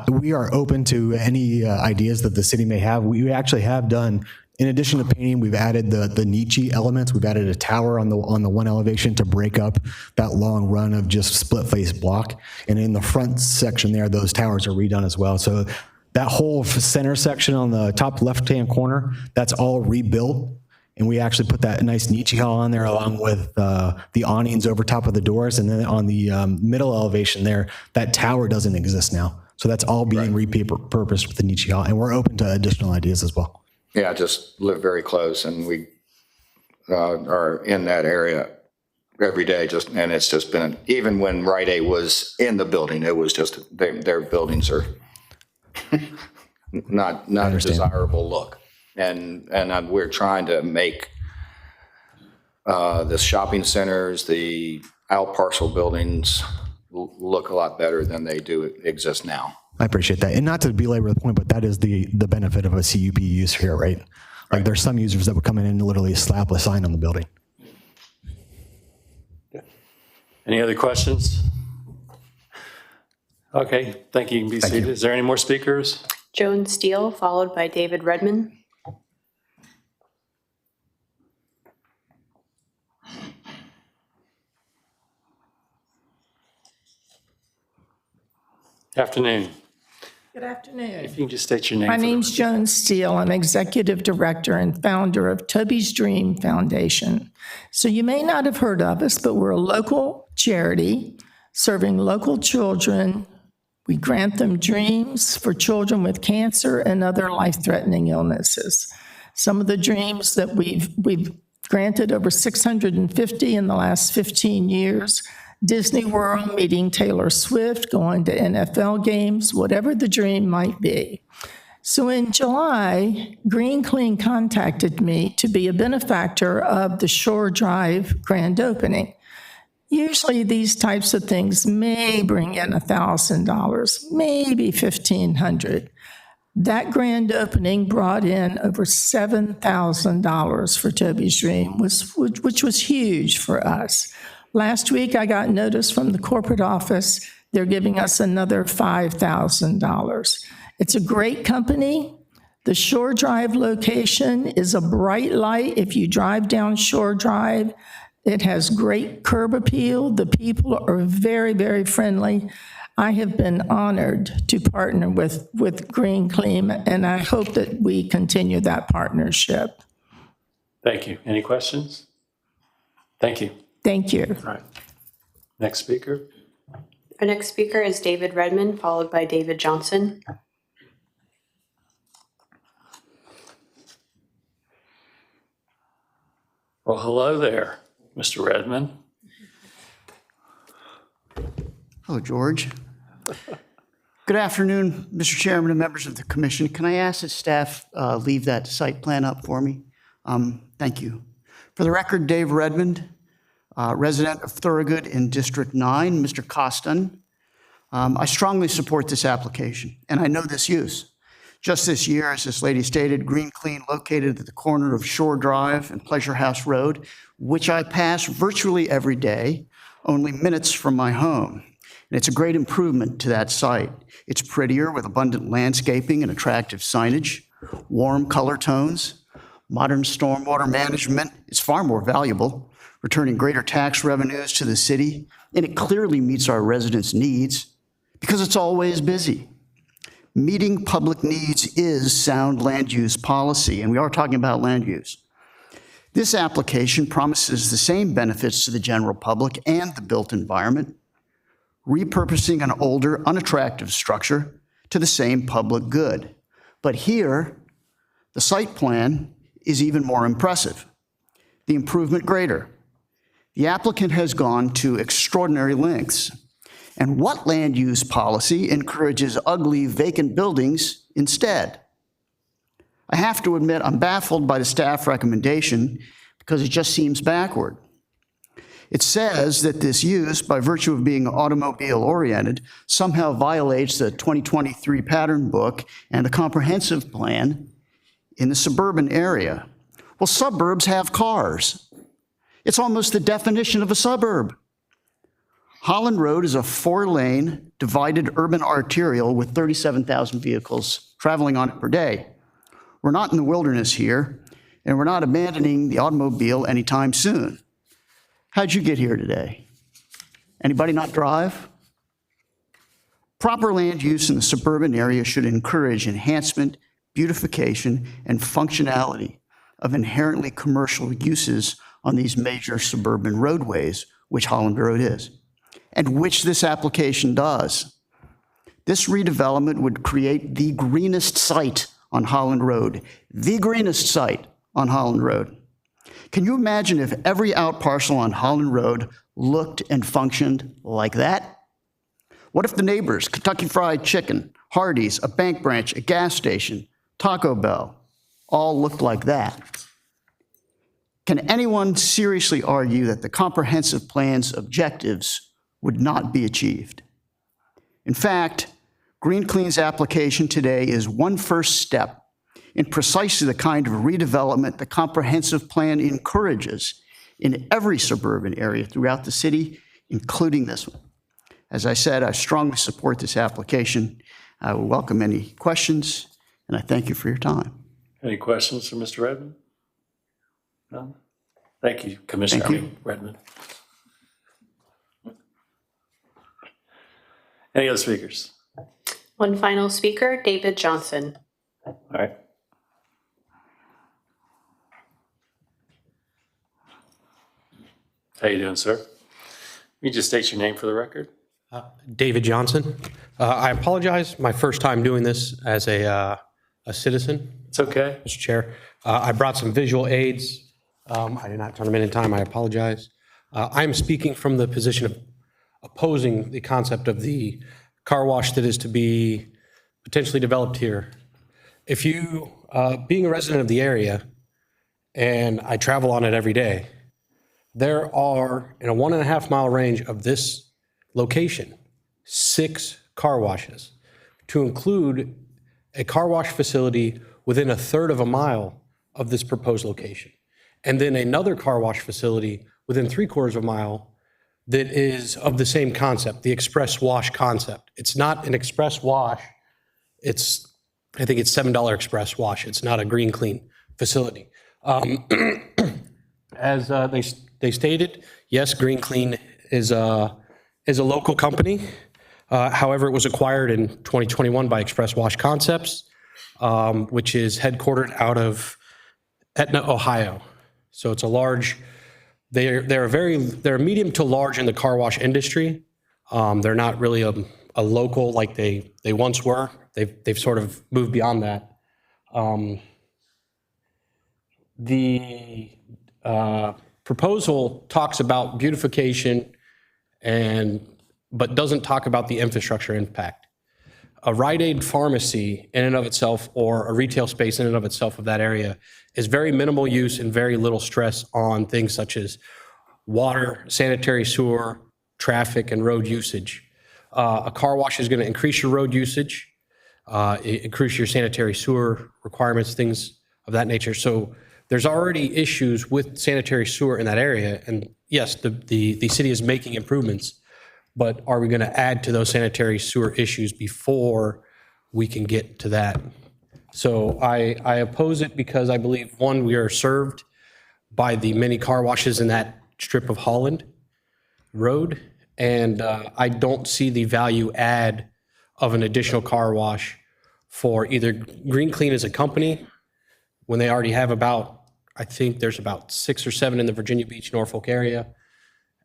We are open to any ideas that the city may have. We actually have done, in addition to painting, we've added the niche elements. We've added a tower on the one elevation to break up that long run of just split face block. And in the front section there, those towers are redone as well. So that whole center section on the top left-hand corner, that's all rebuilt. And we actually put that nice niche hall on there along with the awnings over top of the doors. And then on the middle elevation there, that tower doesn't exist now. So that's all being repurposed with the niche hall. And we're open to additional ideas as well. Yeah, I just live very close, and we are in that area every day. And it's just been, even when Rite Aid was in the building, it was just, their buildings are not a desirable look. And we're trying to make the shopping centers, the out parcel buildings look a lot better than they do exist now. I appreciate that. And not to belabor the point, but that is the benefit of a CUP use here, right? Like there's some users that would come in and literally slap a sign on the building. Any other questions? Okay, thank you. You can be seated. Is there any more speakers? Joan Steele, followed by David Redmond. Afternoon. Good afternoon. If you can just state your name. My name's Joan Steele. I'm Executive Director and founder of Toby's Dream Foundation. So you may not have heard of us, but we're a local charity serving local children. We grant them dreams for children with cancer and other life-threatening illnesses. Some of the dreams that we've granted, over 650 in the last 15 years. Disney World, meeting Taylor Swift, going to NFL games, whatever the dream might be. So in July, Green Clean contacted me to be a benefactor of the Shore Drive grand opening. Usually these types of things may bring in $1,000, maybe $1,500. That grand opening brought in over $7,000 for Toby's Dream, which was huge for us. Last week, I got notice from the corporate office, they're giving us another $5,000. It's a great company. The Shore Drive location is a bright light. If you drive down Shore Drive, it has great curb appeal. The people are very, very friendly. I have been honored to partner with Green Clean, and I hope that we continue that partnership. Thank you. Any questions? Thank you. Thank you. All right. Next speaker. Our next speaker is David Redmond, followed by David Johnson. Well, hello there, Mr. Redmond. Hello, George. Good afternoon, Mr. Chairman and members of the commission. Can I ask that staff leave that site plan up for me? Thank you. For the record, Dave Redmond, resident of Thorogood in District 9, Mr. Costin. I strongly support this application, and I know this use. Just this year, as this lady stated, Green Clean located at the corner of Shore Drive and Pleasure House Road, which I pass virtually every day, only minutes from my home. And it's a great improvement to that site. It's prettier with abundant landscaping and attractive signage, warm color tones. Modern stormwater management is far more valuable, returning greater tax revenues to the city, and it clearly meets our residents' needs because it's always busy. Meeting public needs is sound land use policy, and we are talking about land use. This application promises the same benefits to the general public and the built environment, repurposing an older, unattractive structure to the same public good. But here, the site plan is even more impressive, the improvement greater. The applicant has gone to extraordinary lengths. And what land use policy encourages ugly, vacant buildings instead? I have to admit, I'm baffled by the staff recommendation because it just seems backward. It says that this use, by virtue of being automobile-oriented, somehow violates the 2023 pattern book and the comprehensive plan in the suburban area, Well, suburbs have cars. It's almost the definition of a suburb. Holland Road is a 4-lane divided urban arterial with 37,000 vehicles traveling on it per day. We're not in the wilderness here, and we're not abandoning the automobile anytime soon. How'd you get here today? Anybody not drive? Proper land use in the suburban area should encourage enhancement, beautification, and functionality of inherently commercial uses on these major suburban roadways, which Holland Road is, and which this application does. This redevelopment would create the greenest site on Holland Road, the greenest site on Holland Road. Can you imagine if every outparcel on Holland Road looked and functioned like that? What if the neighbors, Kentucky Fried Chicken, Hardee's, a bank branch, a gas station, Taco Bell, all looked like that? Can anyone seriously argue that the comprehensive plan's objectives would not be achieved? In fact, Green Clean's application today is one first step in precisely the kind of redevelopment the comprehensive plan encourages in every suburban area throughout the city, including this one. As I said, I strongly support this application. I will welcome any questions, and I thank you for your time. Any questions for Mr. Redmond? No? Thank you, Commissioner Thank you. Redmond. Any other speakers? One final speaker, David Johnson. All right. How you doing, sir? You just state your name for the record. David Johnson. I apologize, my first time doing this as a citizen. It's okay. Mr. Chair. I brought some visual aids. I did not turn them in time. I apologize. I'm speaking from the position of opposing the concept of the car wash that is to be potentially developed here. If you, being a resident of the area, and I travel on it every day, there are, in a 1.5 mile range of this location, 6 car washes, to include a car wash facility within 1/3 of a mile of this proposed location. And then another car wash facility within 3/4 of a mile that is of the same concept, the express wash concept. It's not an express wash. I think it's $7 express wash. It's not a Green Clean facility. As they stated, yes, Green Clean is a local company. However, it was acquired in 2021 by Express Wash Concepts, which is headquartered out of Etna, Ohio. So it's a large, they're medium to large in the car wash industry. They're not really a local like they once were. They've sort of moved beyond that. The proposal talks about beautification but doesn't talk about the infrastructure impact. A Rite Aid pharmacy in and of itself, or a retail space in and of itself of that area, is very minimal use and very little stress on things such as water, sanitary sewer, traffic, and road usage. A car wash is going to increase your road usage, increase your sanitary sewer requirements, things of that nature. So there's already issues with sanitary sewer in that area. And yes, the city is making improvements, but are we going to add to those sanitary sewer issues before we can get to that? So I oppose it because I believe, one, we are served by the many car washes in that strip of Holland Road, and I don't see the value add of an additional car wash for either Green Clean as a company, when they already have I think there's about 6 or 7 in the Virginia Beach, Norfolk area.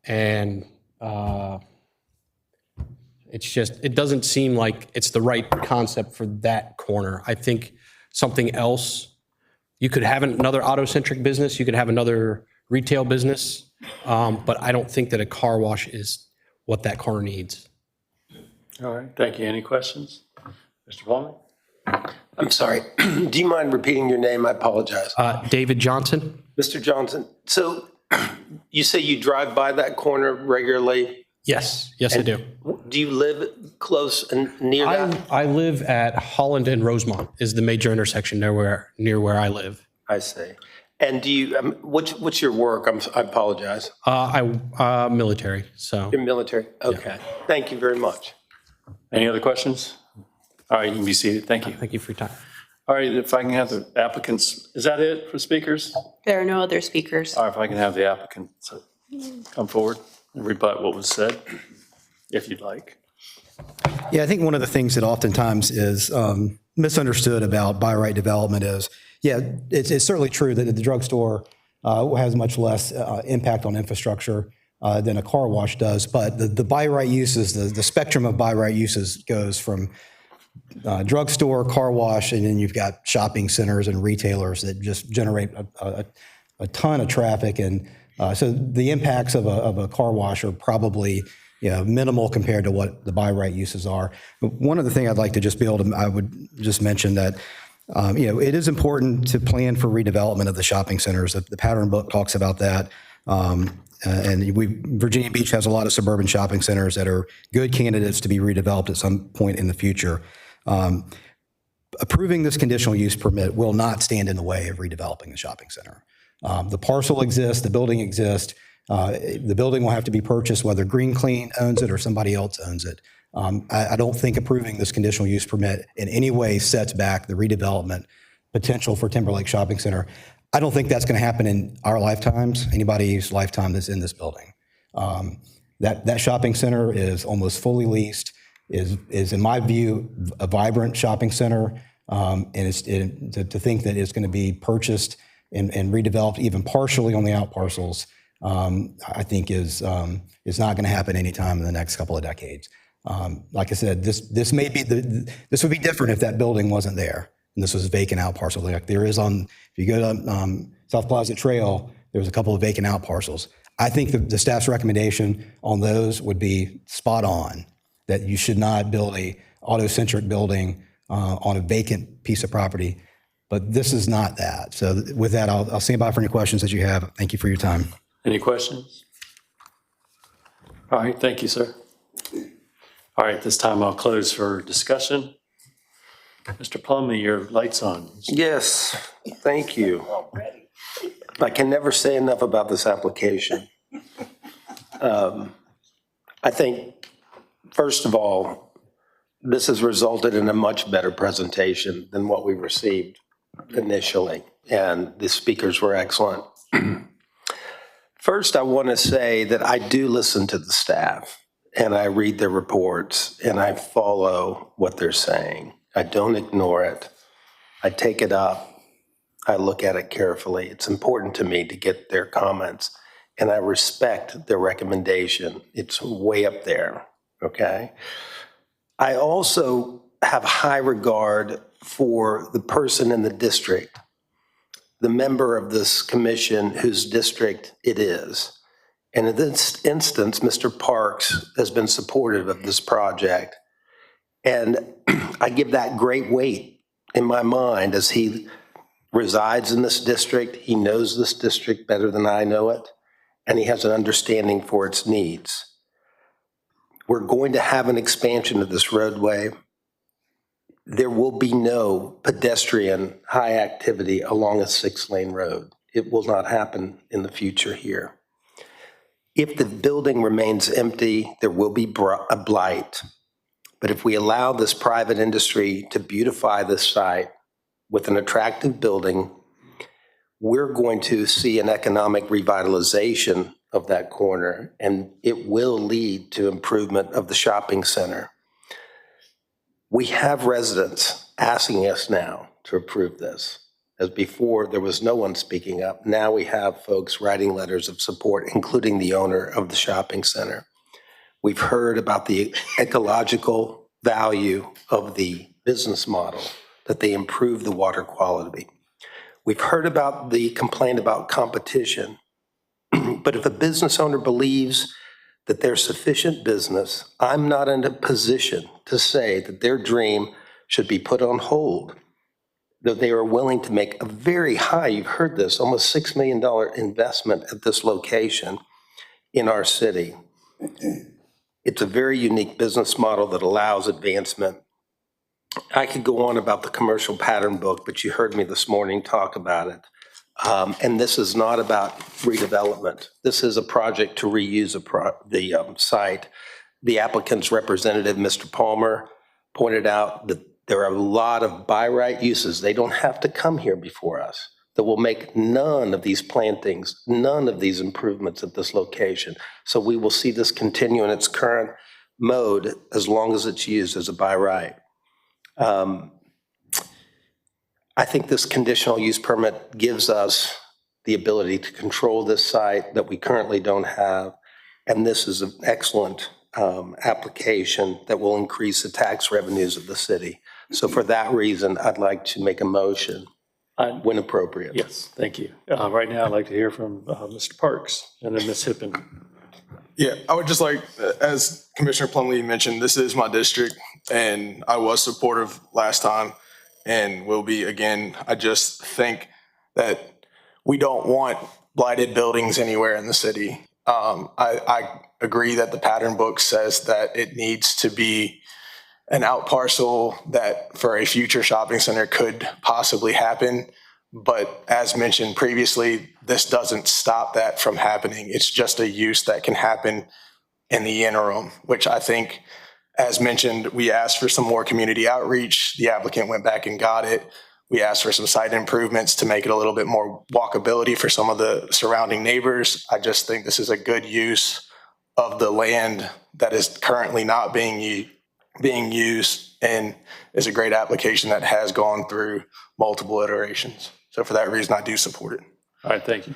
And it doesn't seem like it's the right concept for that corner. I think something else, you could have another auto-centric business, you could have another retail business, but I don't think that a car wash is what that corner needs. All right, thank you. Any questions? Mr. Bowman? I'm sorry. Do you mind repeating your name? I apologize. David Johnson. Mr. Johnson, so you say you drive by that corner regularly? Yes, I do. Do you live close and near that? I live at Holland and Rosemont is the major intersection near where I live. I see. And do you, what's your work? I apologize. Military, so. You're military? Okay. Thank you very much. Any other questions? All right, you can be seated. Thank you. Thank you for your time. All right, if I can have the applicants, is that it for speakers? There are no other speakers. All right, if I can have the applicants come forward and rebut what was said, if you'd like. Yeah, I think one of the things that oftentimes is misunderstood about by right development is, it's certainly true that the drugstore has much less impact on infrastructure than a car wash does, but the by right uses, the spectrum of by right uses goes from drugstore, car wash, and then you've got shopping centers and retailers that just generate a ton of traffic. And so the impacts of a car wash are probably minimal compared to what the by right uses are. One other thing I'd like to just build, I would just mention that it is important to plan for redevelopment of the shopping centers. The pattern book talks about that. And Virginia Beach has a lot of suburban shopping centers that are good candidates to be redeveloped at some point in the future. Approving this conditional use permit will not stand in the way of redeveloping the shopping center. The parcel exists, the building exists. The building will have to be purchased, whether Green Clean owns it or somebody else owns it. I don't think approving this conditional use permit in any way sets back the redevelopment potential for Timberlake Shopping Center. I don't think that's going to happen in our lifetimes, anybody's lifetime that's in this building. That shopping center is almost fully leased, is in my view, a vibrant shopping center. And to think that it's going to be purchased and redeveloped even partially on the out parcels, I think is not going to happen anytime in the next couple of decades. Like I said, this may be this would be different if that building wasn't there and this was a vacant out parcel. Like there is if you go to South Plaza Trail, there's a couple of vacant out parcels. I think the staff's recommendation on those would be spot on, that you should not build a auto-centric building on a vacant piece of property. But this is not that. So with that, I'll stand by for any questions that you have. Thank you for your time. Any questions? All right, thank you, sir. All right, this time I'll close for discussion. Mr. Plumley, your light's on. Yes, thank you. I can never say enough about this application. I think, first of all, this has resulted in a much better presentation than what we received initially, and the speakers were excellent. First, I want to say that I do listen to the staff, and I read their reports, and I follow what they're saying. I don't ignore it. I take it up. I look at it carefully. It's important to me to get their comments, and I respect their recommendation. It's way up there, okay? I also have high regard for the person in the district, the member of this commission whose district it is. And in this instance, Mr. Parks has been supportive of this project. And I give that great weight in my mind as he resides in this district. He knows this district better than I know it, and he has an understanding for its needs. We're going to have an expansion of this roadway. There will be no pedestrian high activity along a 6-lane road. It will not happen in the future here. If the building remains empty, there will be a blight. But if we allow this private industry to beautify this site with an attractive building, we're going to see an economic revitalization of that corner, and it will lead to improvement of the shopping center. We have residents asking us now to approve this. As before, there was no one speaking up. Now we have folks writing letters of support, including the owner of the shopping center. We've heard about the ecological value of the business model, that they improve the water quality. We've heard about the complaint about competition. But if a business owner believes that there's sufficient business, I'm not in a position to say that their dream should be put on hold, that they are willing to make a very high, you've heard this, almost $6 million investment at this location in our city. It's a very unique business model that allows advancement. I could go on about the commercial pattern book, but you heard me this morning talk about it. And this is not about redevelopment. This is a project to reuse the site. The applicant's representative, Mr. Palmer, pointed out that there are a lot of by right uses. They don't have to come here before us. That will make none of these plantings, none of these improvements at this location. So we will see this continue in its current mode as long as it's used as a by right. I think this conditional use permit gives us the ability to control this site that we currently don't have. And this is an excellent application that will increase the tax revenues of the city. So for that reason, I'd like to make a motion when appropriate. Yes, thank you. Right now, I'd like to hear from Mr. Parks and then Ms. Hippen. Yeah, I would just like, as Commissioner Plumlee mentioned, this is my district, and I was supportive last time and will be again. I just think that we don't want blighted buildings anywhere in the city. I agree that the pattern book says that it needs to be an out parcel that for a future shopping center could possibly happen. But as mentioned previously, this doesn't stop that from happening. It's just a use that can happen in the interim, which I think, as mentioned, we asked for some more community outreach. The applicant went back and got it. We asked for some site improvements to make it a little bit more walkability for some of the surrounding neighbors. I just think this is a good use of the land that is currently not being used, and is a great application that has gone through multiple iterations. So for that reason, I do support it. All right, thank you.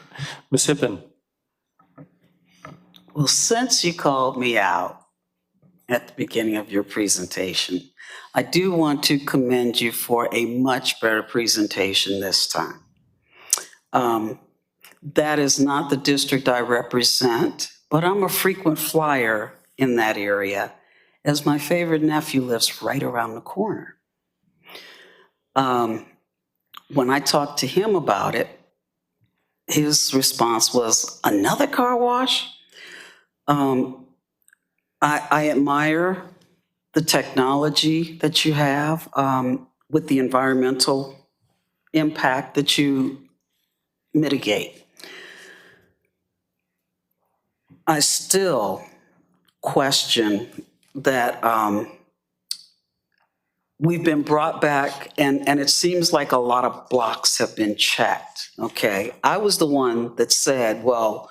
Ms. Hippen. Well, since you called me out at the beginning of your presentation, I do want to commend you for a much better presentation this time. That is not the district I represent, but I'm a frequent flyer in that area, as my favorite nephew lives right around the corner. When I talked to him about it, his response was, another car wash? I admire the technology that you have with the environmental impact that you mitigate. I still question that we've been brought back, and it seems like a lot of blocks have been checked, okay? I was the one that said, well,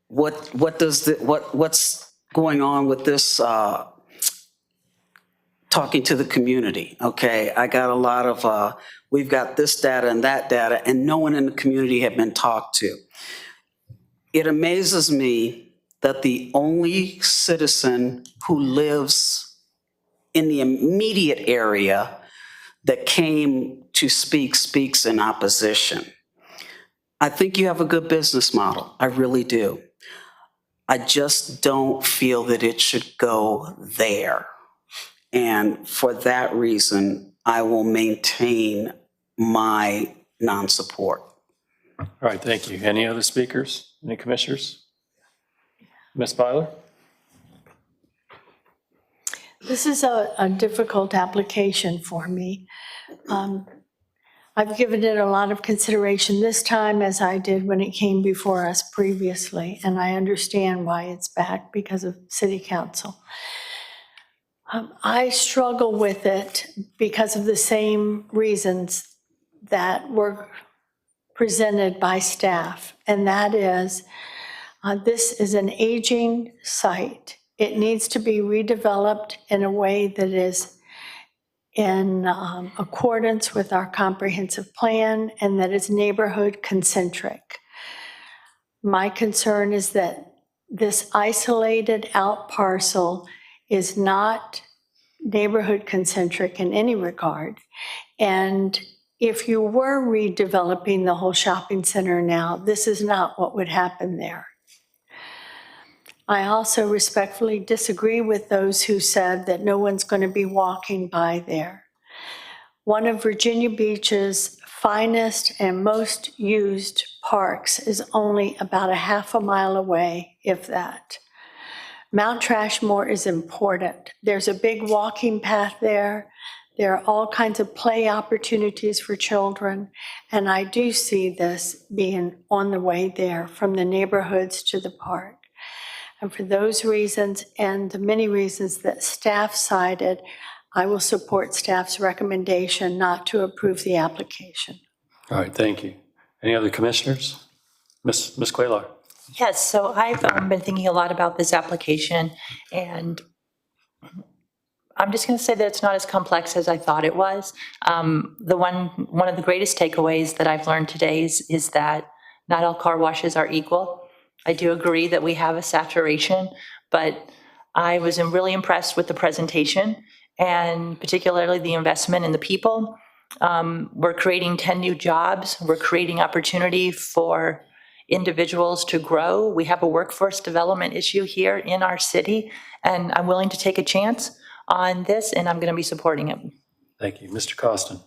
what's going on with this talking to the community, okay? I got a lot of, we've got this data and that data, and no one in the community had been talked to. It amazes me that the only citizen who lives in the immediate area that came to speaks in opposition. I think you have a good business model. I really do. I just don't feel that it should go there. And for that reason, I will maintain my non-support. All right, thank you. Any other speakers? Any commissioners? Ms. Byler? This is a difficult application for me. I've given it a lot of consideration this time, as I did when it came before us previously, and I understand why it's back because of City Council. I struggle with it because of the same reasons that were presented by staff, and that is, this is an aging site. It needs to be redeveloped in a way that is in accordance with our comprehensive plan and that is neighborhood concentric. My concern is that this isolated out parcel is not neighborhood concentric in any regard. And if you were redeveloping the whole shopping center now, this is not what would happen there. I also respectfully disagree with those who said that no one's going to be walking by there. One of Virginia Beach's finest and most used parks is only about a half a mile away, if that. Mount Trashmore is important. There's a big walking path there There are all kinds of play opportunities for children, and I do see this being on the way there from the neighborhoods to the park. And for those reasons and the many reasons that staff cited, I will support staff's recommendation not to approve the application. All right, thank you. Any other commissioners? Ms. Quaylar? Yes, so I've been thinking a lot about this application, and I'm just going to say that it's not as complex as I thought it was. One of the greatest takeaways that I've learned today is that not all car washes are equal. I do agree that we have a saturation, but I was really impressed with the presentation and particularly the investment in the people. We're creating 10 new jobs. We're creating opportunity for individuals to grow. We have a workforce development issue here in our city, and I'm willing to take a chance on this, and I'm going to be supporting it. Thank you. Mr. Costin?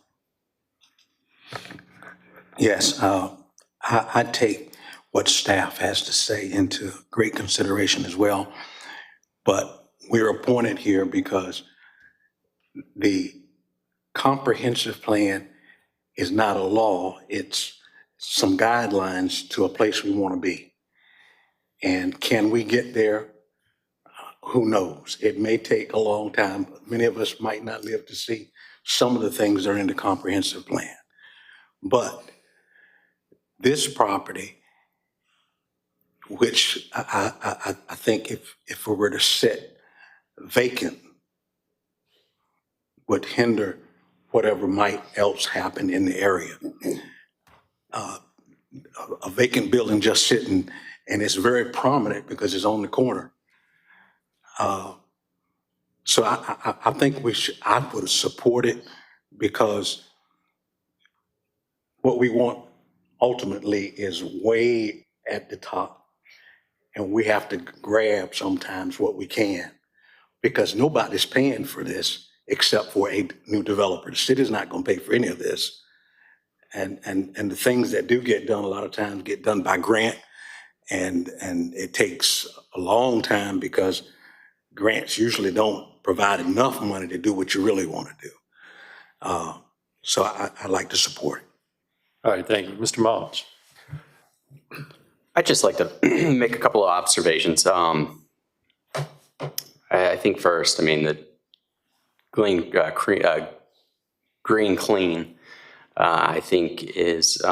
Yes, I take what staff has to say into great consideration as well. But we're appointed here because the comprehensive plan is not a law. It's some guidelines to a place we want to be. And can we get there? Who knows? It may take a long time. Many of us might not live to see some of the things that are in the comprehensive plan. But this property, which I think if we were to sit vacant, would hinder whatever might else happen in the area. A vacant building just sitting, and it's very prominent because it's on the corner. So I think I would support it because what we want ultimately is way at the top, and we have to grab sometimes what we can because nobody's paying for this except for a new developer. The city's not going to pay for any of this. And the things that do get done a lot of times get done by grant, and it takes a long time because grants usually don't provide enough money to do what you really want to do. So I like to support it. All right, thank you. Mr. Mullins? I'd just like to make a couple of observations. I think first, I mean, the Green Clean, I think is,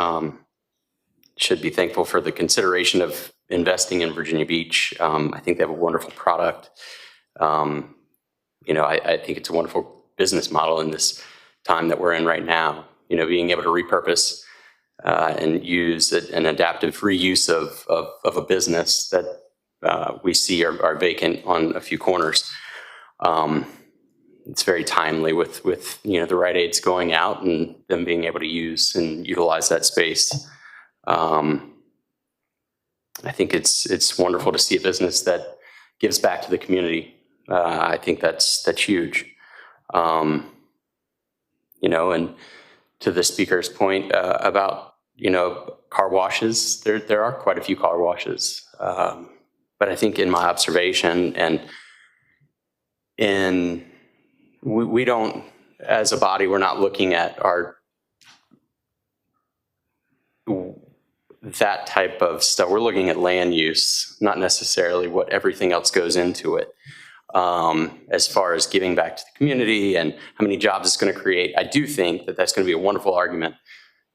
should be thankful for the consideration of investing in Virginia Beach. I think they have a wonderful product. I think it's a wonderful business model in this time that we're in right now. Being able to repurpose and use an adaptive reuse of a business that we see are vacant on a few corners. It's very timely with the Rite Aids going out and them being able to use and utilize that space. I think it's wonderful to see a business that gives back to the community. I think that's huge. And to the speaker's point about car washes, there are quite a few car washes. But I think in my observation we don't, as a body, we're not looking at that type of stuff. We're looking at land use, not necessarily what everything else goes into it. As far as giving back to the community and how many jobs it's going to create, I do think that that's going to be a wonderful argument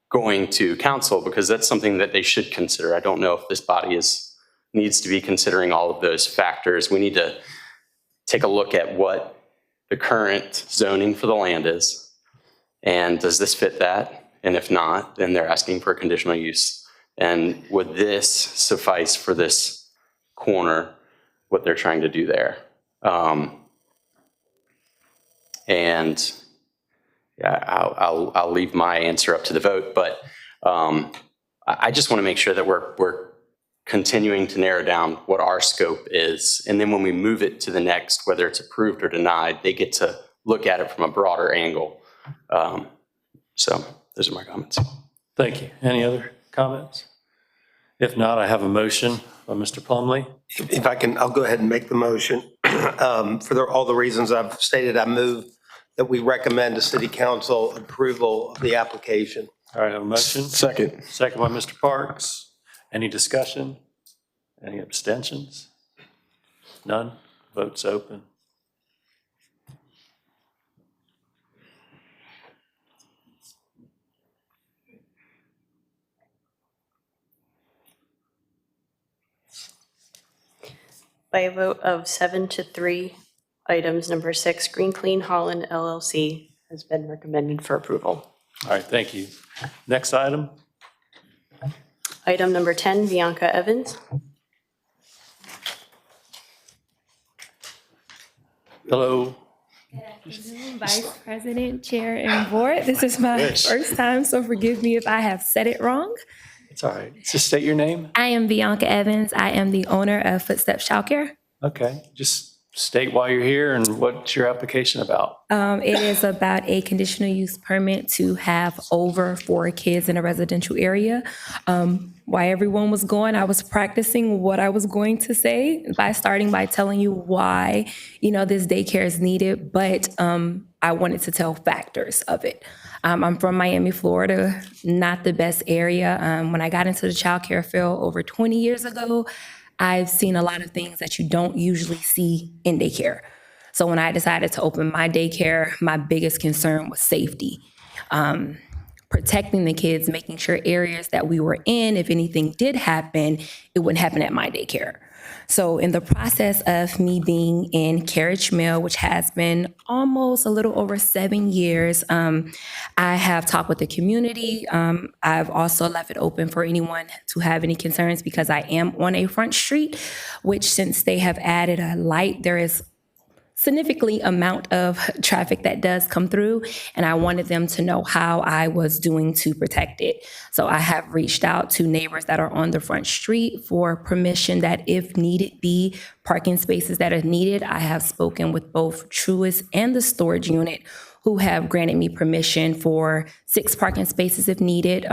going to council because that's something that they should consider. I don't know if this body needs to be considering all of those factors. We need to take a look at what the current zoning for the land is, and does this fit that? And if not, then they're asking for a conditional use. And would this suffice for this corner, what they're trying to do there? And yeah, I'll leave my answer up to the vote, but I just want to make sure that we're continuing to narrow down what our scope is. And then when we move it to the next, whether it's approved or denied, they get to look at it from a broader angle. So those are my comments. Thank you. Any other comments? If not, I have a motion by Mr. Plumlee. If I can, I'll go ahead and make the motion. For all the reasons I've stated, I move that we recommend to City Council approval of the application. All right, I have a motion. Second. Second by Mr. Parks. Any discussion? Any abstentions? None? Votes open. By a vote of 7-3, items number 6, Clean Holland LLC has been recommended for approval. All right, thank you. Next item. Item number 10, Bianca Evans. Hello. Vice President, Chair, and Board. This is my first time, so forgive me if I have said it wrong. It's all right. Just state your name. I am Bianca Evans. I am the owner of Footsteps Childcare. Okay. Just state why you're here and what's your application about. It is about a conditional use permit to have over 4 kids in a residential area. While everyone was going, I was practicing what I was going to say by starting by telling you why, this daycare is needed, but I wanted to tell factors of it. I'm from Miami, Florida, not the best area. When I got into the childcare field over 20 years ago, I've seen a lot of things that you don't usually see in daycare. So when I decided to open my daycare, my biggest concern was safety. Protecting the kids, making sure areas that we were in, if anything did happen, it wouldn't happen at my daycare. So in the process of me being in Carriage Mill, which has been almost a little over 7 years, I have talked with the community. I've also left it open for anyone to have any concerns because I am on a front street, which since they have added a light, there is significantly amount of traffic that does come through, and I wanted them to know how I was doing to protect it. So I have reached out to neighbors that are on the front street for permission that if needed be parking spaces that are needed. I have spoken with both Truist and the storage unit who have granted me permission for 6 parking spaces if needed.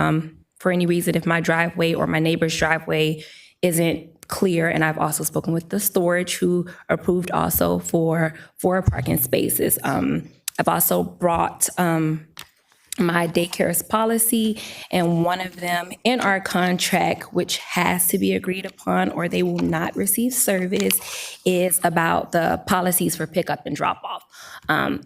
For any reason, if my driveway or my neighbor's driveway isn't clear. And I've also spoken with the storage who approved also for 4 parking spaces. I've also brought my daycare's policy, and one of them in our contract, which has to be agreed upon or they will not receive service, is about the policies for pickup and drop off.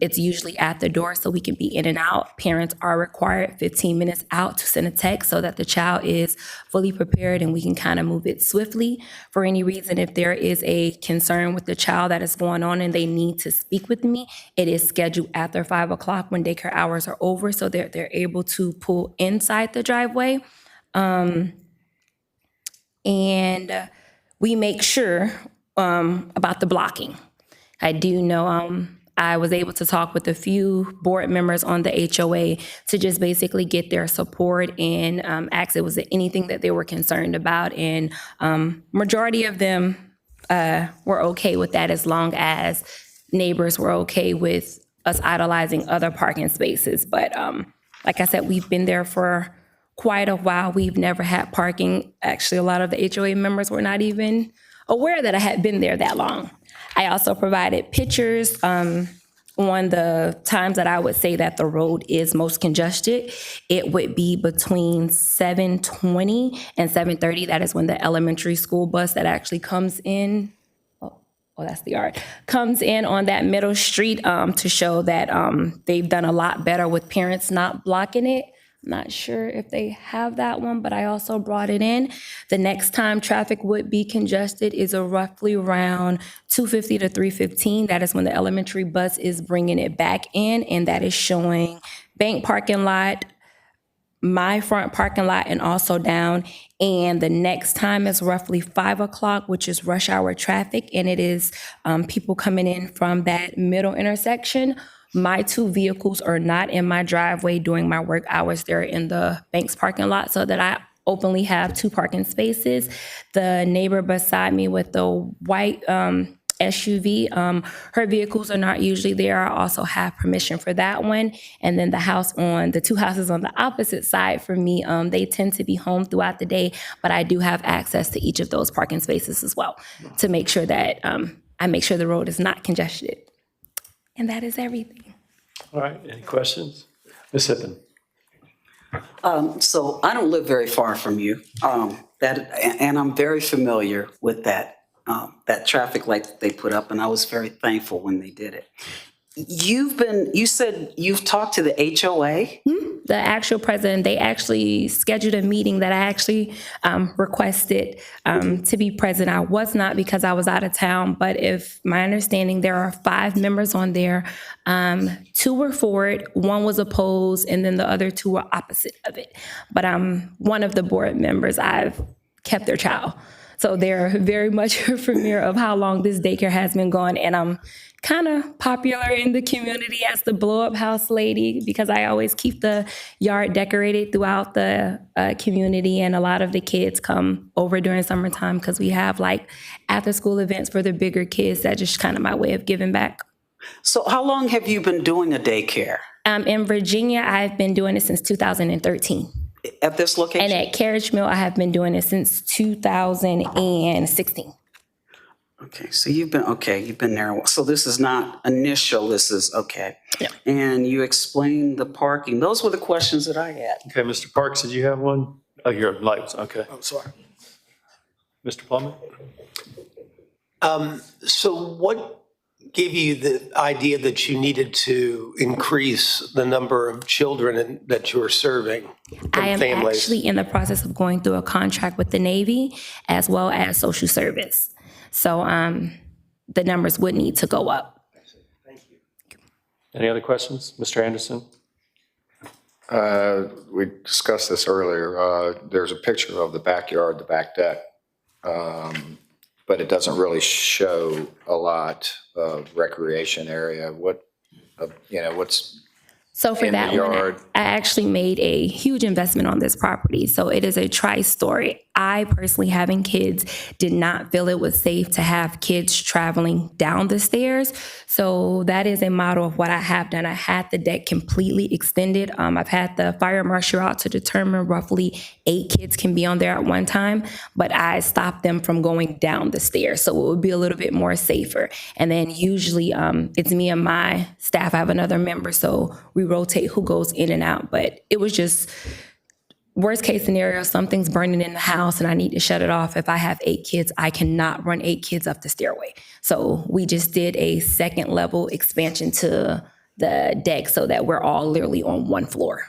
It's usually at the door so we can be in and out. Parents are required 15 minutes out to send a text so that the child is fully prepared and we can kind of move it swiftly. For any reason, if there is a concern with the child that is going on and they need to speak with me, it is scheduled after 5 o'clock when daycare hours are over so they're able to pull inside the driveway. And we make sure about the blocking. I do know I was able to talk with a few board members on the HOA to just basically get their support and ask if it was anything that they were concerned about. And majority of them were okay with that as long as neighbors were okay with us idolizing other parking spaces. But like I said, we've been there for quite a while. We've never had parking. Actually, a lot of the HOA members were not even aware that I had been there that long. I also provided pictures on the times that I would say that the road is most congested. It would be between 7:20 and 7:30. That is when the elementary school bus that actually comes in, that's the yard, comes in on that middle street to show that they've done a lot better with parents not blocking it. Not sure if they have that one, but I also brought it in. The next time traffic would be congested is roughly around 2:50 to 3:15. That is when the elementary bus is bringing it back in, and that is showing bank parking lot, my front parking lot, and also down. And the next time is roughly 5 o'clock, which is rush hour traffic, and it is people coming in from that middle intersection. My 2 vehicles are not in my driveway during my work hours. They're in the bank's parking lot so that I openly have 2 parking spaces. The neighbor beside me with the white SUV, her vehicles are not usually there. I also have permission for that one. And then the 2 houses on the opposite side from me, they tend to be home throughout the day, but I do have access to each of those parking spaces as well to make sure that I make sure the road is not congested. And that is everything. All right, any questions? Ms. Hippen? So I don't live very far from you, and I'm very familiar with that traffic light that they put up, and I was very thankful when they did it. You said you've talked to the HOA? The actual president, they actually scheduled a meeting that I actually requested to be present. I was not because I was out of town, but if my understanding, there are 5 members on there. 2 were for it, 1 was opposed, and then the other 2 were opposite of it. But one of the board members, I've kept their child. So they're very much familiar of how long this daycare has been going, and I'm kind of popular in the community as the blow-up house lady because I always keep the yard decorated throughout the community, and a lot of the kids come over during summertime because we have like after-school events for the bigger kids. That's just kind of my way of giving back. So how long have you been doing a daycare? In Virginia, I've been doing it since 2013. At this location? And at Carriage Mill, I have been doing it since 2016. Okay, so you've been there. So this is not initial, this is, okay. Yeah. And you explained the parking. Those were the questions that I had. Okay, Mr. Parks, did you have one? Oh, your light was, okay. Oh, sorry. Mr. Plummer? So what gave you the idea that you needed to increase the number of children that you're serving I am and families? actually in the process of going through a contract with the Navy as well as social service. So the numbers would need to go up. Any other questions? Mr. Anderson? We discussed this earlier. There's a picture of the backyard, the back deck, but it doesn't really show a lot of recreation area. What's So for in the that one, yard? I actually made a huge investment on this property. So it is a tri-story. I personally, having kids, did not feel it was safe to have kids traveling down the stairs. So that is a model of what I have done. I had the deck completely extended. I've had the fire marshal out to determine roughly 8 kids can be on there at one time, but I stopped them from going down the stairs. So it would be a little bit more safer. And then usually it's me and my staff. I have another member, so we rotate who goes in and out. But it was just worst case scenario, something's burning in the house and I need to shut it off. If I have 8 kids, I cannot run 8 kids up the stairway. So we just did a 2nd level expansion to the deck so that we're all literally on 1 floor.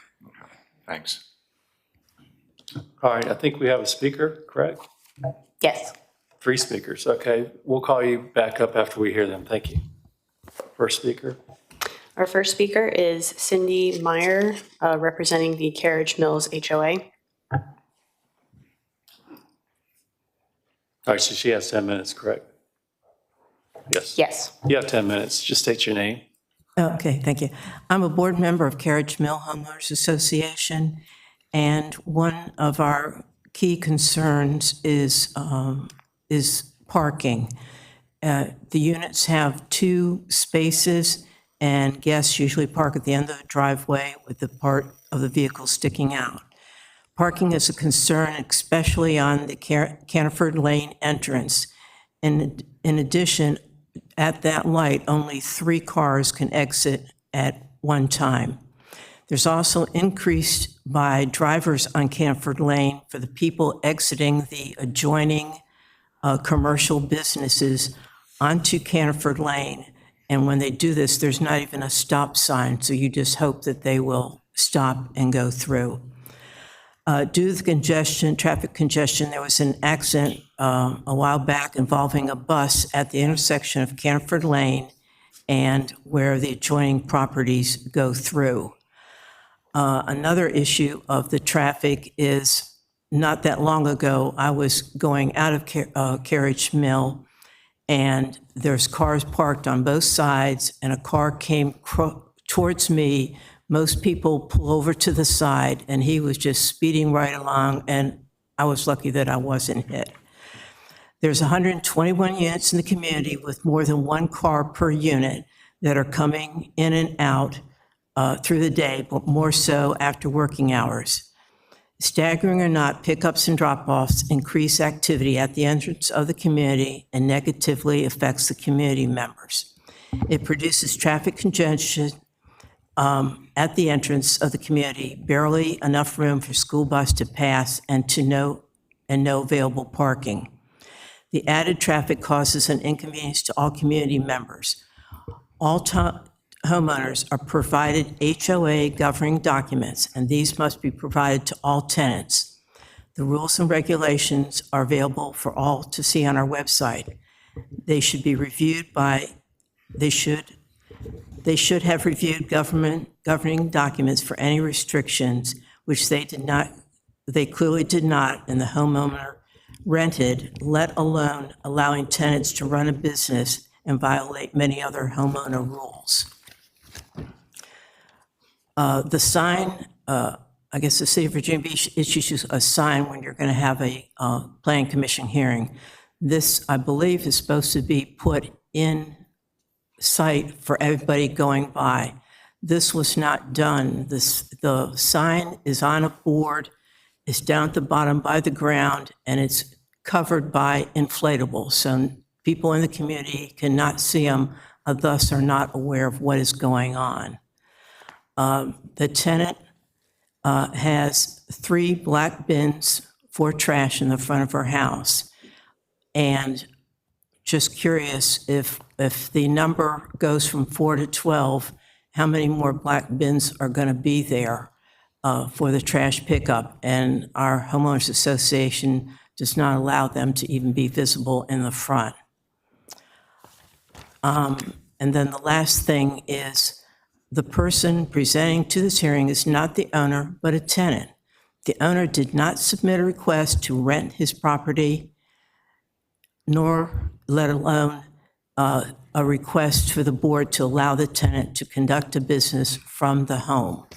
Thanks. All right, I think we have a speaker, correct? Yes. 3 speakers, okay. We'll call you back up after we hear them. Thank you. First speaker. Our first speaker is Cindy Meyer, representing the Carriage Mills HOA. All right, so she has 10 minutes, correct? Yes. Yes. You have 10 minutes. Just state your name. Okay, thank you. I'm a board member of Carriage Mill Homeowners Association, and one of our key concerns is parking. The units have 2 spaces, and guests usually park at the end of the driveway with the part of the vehicle sticking out. Parking is a concern, especially on the Canterford Lane entrance. In addition, at that light, only 3 cars can exit at one time. There's also increased by drivers on Canterford Lane for the people exiting the adjoining commercial businesses onto Canterford Lane. And when they do this, there's not even a stop sign, so you just hope that they will stop and go through. Due to the congestion, traffic congestion, there was an accident a while back involving a bus at the intersection of Canterford Lane and where the adjoining properties go through. Another issue of the traffic is not that long ago, I was going out of Carriage Mill, and there's cars parked on both sides, and a car came towards me. Most people pull over to the side, and he was just speeding right along, and I was lucky that I wasn't hit. There's 121 units in the community with more than 1 car per unit that are coming in and out through the day, but more so after working hours. Staggering or not, pickups and drop-offs increase activity at the entrance of the community and negatively affects the community members. It produces traffic congestion at the entrance of the community, barely enough room for school bus to pass and no available parking. The added traffic causes an inconvenience to all community members. All homeowners are provided HOA governing documents, and these must be provided to all tenants. The rules and regulations are available for all to see on our website. They should be reviewed they should have reviewed governing documents for any restrictions, which they clearly did not, and the homeowner rented, let alone allowing tenants to run a business and violate many other homeowner rules. The sign, I guess the City of Virginia Beach issues a sign when you're going to have a Planning Commission hearing. This, I believe, is supposed to be put in sight for everybody going by. This was not done. The sign is on a board, it's down at the bottom by the ground, and it's covered by inflatables. So people in the community cannot see them, thus are not aware of what is going on. The tenant has 3 black bins for trash in the front of her house. And just curious, if the number goes from 4 to 12, how many more black bins are going to be there for the trash pickup? And our homeowners association does not allow them to even be visible in the front. And then the last thing is, the person presenting to this hearing is not the owner, but a tenant. The owner did not submit a request to rent his property, nor let alone a request for the board to allow the tenant to conduct a business from the home.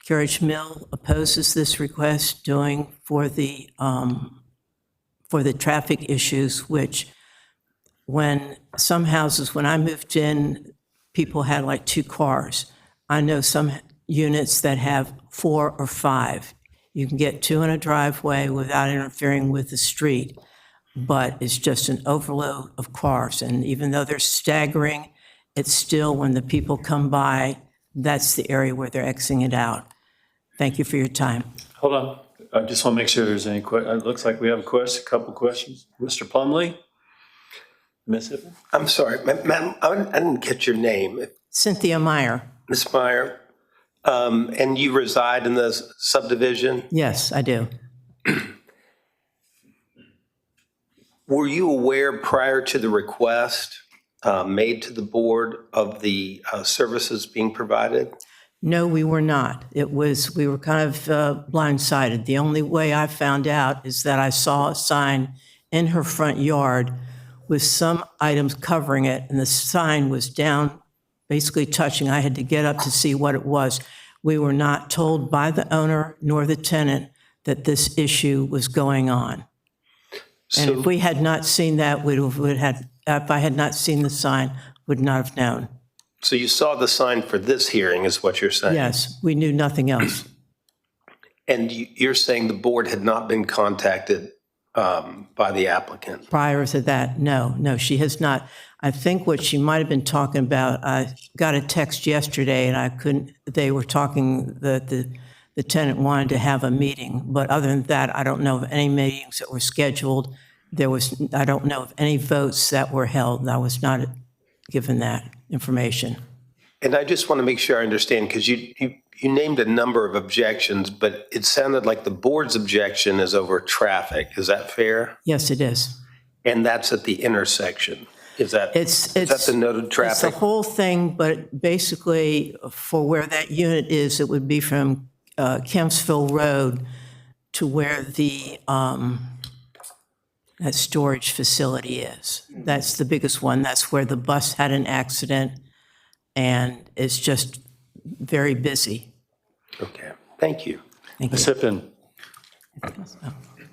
Carriage Mill opposes this request for the traffic issues, which when some houses, when I moved in, people had like 2 cars. I know some units that have 4 or 5. You can get 2 in a driveway without interfering with the street, but it's just an overload of cars. And even though they're staggering, it's still, when the people come by, that's the area where they're exiting it out. Thank you for your time. Hold on. I just want to make sure there's any questions. It looks like we have a couple questions. Mr. Plumley? Ms. Hippen? I'm sorry, ma'am, I didn't catch your name. Cynthia Meyer. Ms. Meyer, and you reside in the subdivision? Yes, I do. Were you aware prior to the request made to the board of the services being provided? No, we were not. We were kind of blindsided. The only way I found out is that I saw a sign in her front yard with some items covering it, and the sign was down, basically touching. I had to get up to see what it was. We were not told by the owner nor the tenant that this issue was going on. And if we had not seen that, if I had not seen the sign, would not have known. So you saw the sign for this hearing, is what you're saying? Yes, we knew nothing else. And you're saying the board had not been contacted by the applicant? Prior to that, no, she has not. I think what she might have been talking about, I got a text yesterday and they were talking that the tenant wanted to have a meeting. But other than that, I don't know of any meetings that were scheduled. I don't know of any votes that were held. I was not given that information. And I just want to make sure I understand, because you named a number of objections, but it sounded like the board's objection is over traffic. Is that fair? Yes, it is. And that's at the intersection. Is that the noted traffic? It's the whole thing, but basically for where that unit is, it would be from Kempsville Road to where that storage facility is. That's the biggest one. That's where the bus had an accident, and it's just very busy. Okay, thank you. Ms. Hippen?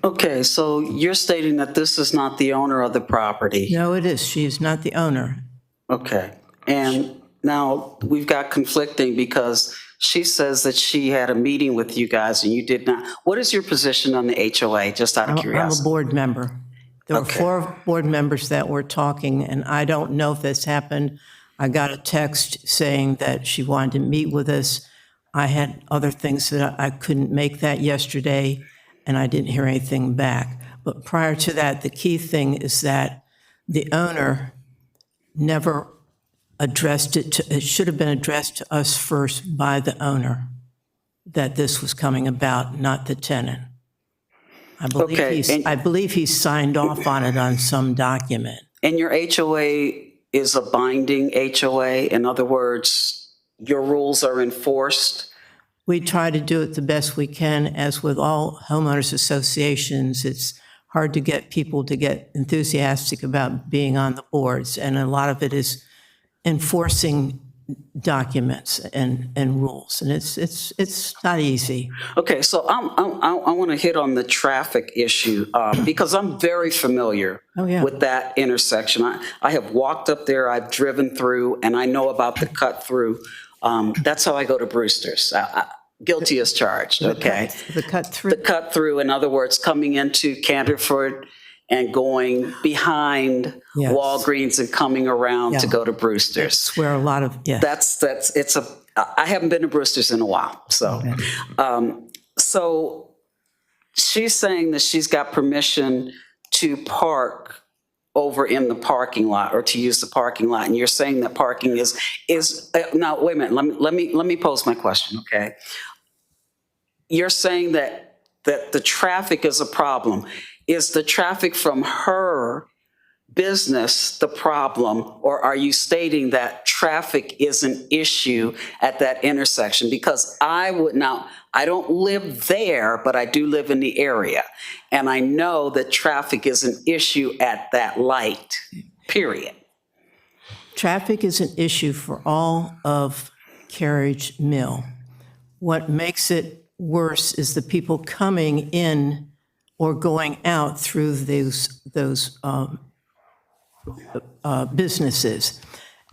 Okay, so you're stating that this is not the owner of the property? No, it is. She is not the owner. Okay, and now we've got conflicting, because she says that she had a meeting with you guys and you did not. What is your position on the HOA, just out of curiosity? I'm a board member. There were 4 board members that were talking, and I don't know if this happened I got a text saying that she wanted to meet with us. I had other things that I couldn't make that yesterday, and I didn't hear anything back. But prior to that, the key thing is that the owner never addressed it to, it should have been addressed to us first by the owner, that this was coming about, not the tenant. I believe he's signed off on it on some document. And your HOA is a binding HOA? In other words, your rules are enforced? We try to do it the best we can. As with all homeowners associations, it's hard to get people to get enthusiastic about being on the boards, and a lot of it is enforcing documents and rules, and it's not easy. Okay, so I want to hit on the traffic issue because I'm very familiar with that intersection. I have walked up there, I've driven through, and I know about the cut through. That's how I go to Brewster's. Guilty as charged, okay? The cut through. The cut through, in other words, coming into Canterford and going behind Walgreens and coming around to go to Brewster's. That's where a lot of, I haven't been to Brewster's in a while, so. So she's saying that she's got permission to park over in the parking lot or to use the parking lot, and you're saying that parking is now, wait a minute, let me pose my question, okay? You're saying that the traffic is a problem. Is the traffic from her business the problem, or are you stating that traffic is an issue at that intersection? Because I don't live there, but I do live in the area, and I know that traffic is an issue at that light, period. Traffic is an issue for all of Carriage Mill. What makes it worse is the people coming in or going out through those businesses.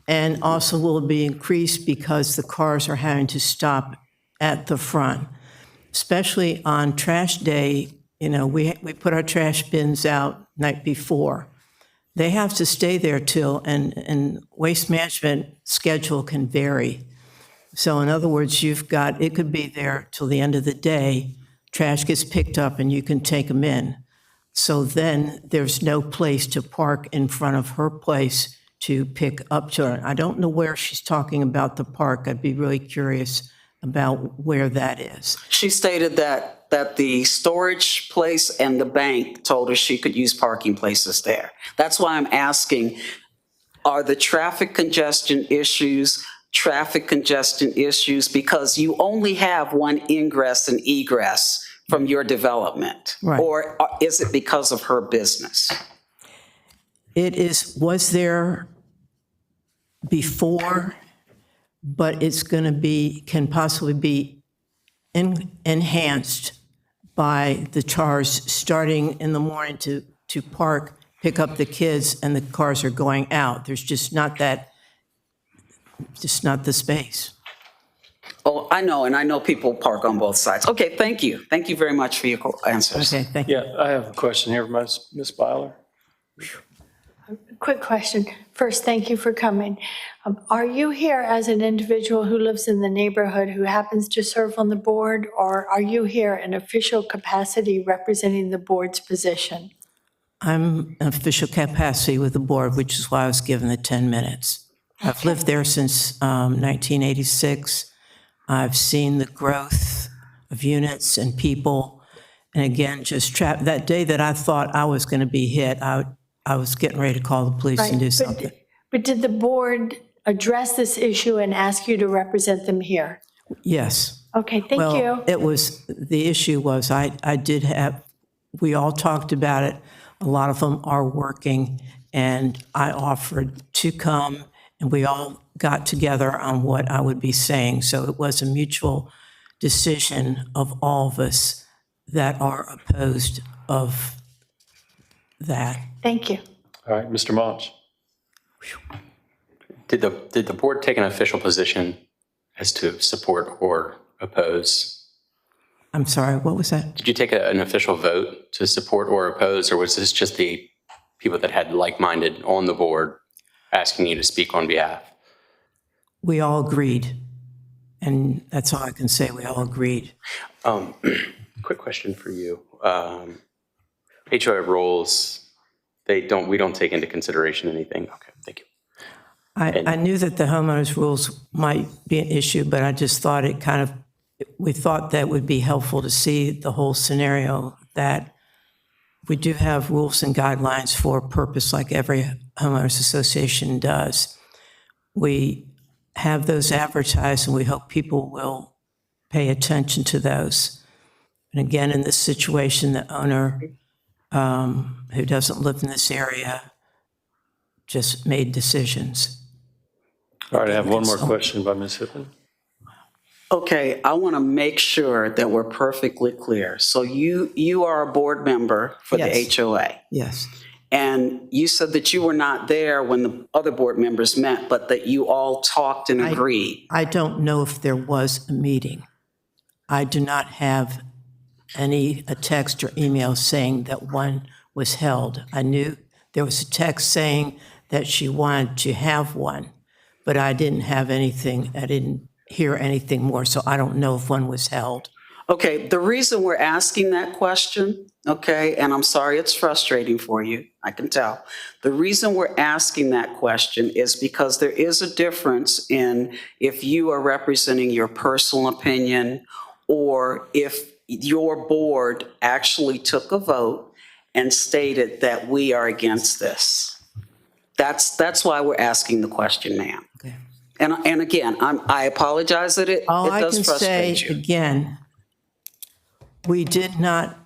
And also will be increased because the cars are having to stop at the front, especially on trash day. You know, we put our trash bins out night before. They have to stay there till, and waste management schedule can vary. So in other words, it could be there till the end of the day, trash gets picked up and you can take them in. So then there's no place to park in front of her place to pick up children. I don't know where she's talking about the park. I'd be really curious about where that is. She stated that the storage place and the bank told her she could use parking places there. That's why I'm asking, are the traffic congestion issues because you only have one ingress and egress from your development? Right. Or is it because of her business? Was there before, but it's going to can possibly be enhanced by the cars starting in the morning to park, pick up the kids, and the cars are going out. There's just not the space. Oh, I know, and I know people park on both sides. Okay, thank you. Thank you very much for your answers. Okay, thank you. Yeah, I have a question here from Ms. Byler. Quick question. First, thank you for coming. Are you here as an individual who lives in the neighborhood who happens to serve on the board, or are you here in official capacity representing the board's position? I'm in official capacity with the board, which is why I was given the 10 minutes. I've lived there since 1986. I've seen the growth of units and people. And again, just that day that I thought I was going to be hit, I was getting ready to call the police and do something. But did the board address this issue and ask you to represent them here? Yes. Okay, thank you. The issue was we all talked about it. A lot of them are working, and I offered to come, and we all got together on what I would be saying. So it was a mutual decision of all of us that are opposed of that. Thank you. All right, Mr. Monch. Did the board take an official position as to support or oppose? I'm sorry, what was that? Did you take an official vote to support or oppose, or was this just the people that had like-minded on the board asking you to speak on behalf? we all agreed. And that's all I can say, we all agreed. Quick question for you. HOA rules, we don't take into consideration anything. Okay, thank you. I knew that the homeowners rules might be an issue, but I just thought we thought that would be helpful to see the whole scenario, that we do have rules and guidelines for a purpose like every homeowners association does. We have those advertised and we hope people will pay attention to those. And again, in this situation, the owner who doesn't live in this area just made decisions. All right, I have one more question by Ms. Hippen. Okay, I want to make sure that we're perfectly clear. So you are a board member for the HOA. Yes. And you said that you were not there when the other board members met, but that you all talked and agreed. I don't know if there was a meeting. I do not have a text or email saying that one was held. I knew there was a text saying that she wanted to have one, but I didn't have anything. I didn't hear anything more, so I don't know if one was held. Okay, the reason we're asking that question, okay, and I'm sorry it's frustrating for you, I can tell. The reason we're asking that question is because there is a difference in if you are representing your personal opinion or if your board actually took a vote and stated that we are against this. That's why we're asking the question, ma'am. Okay. And again, I apologize that it does frustrate you. Again, we did not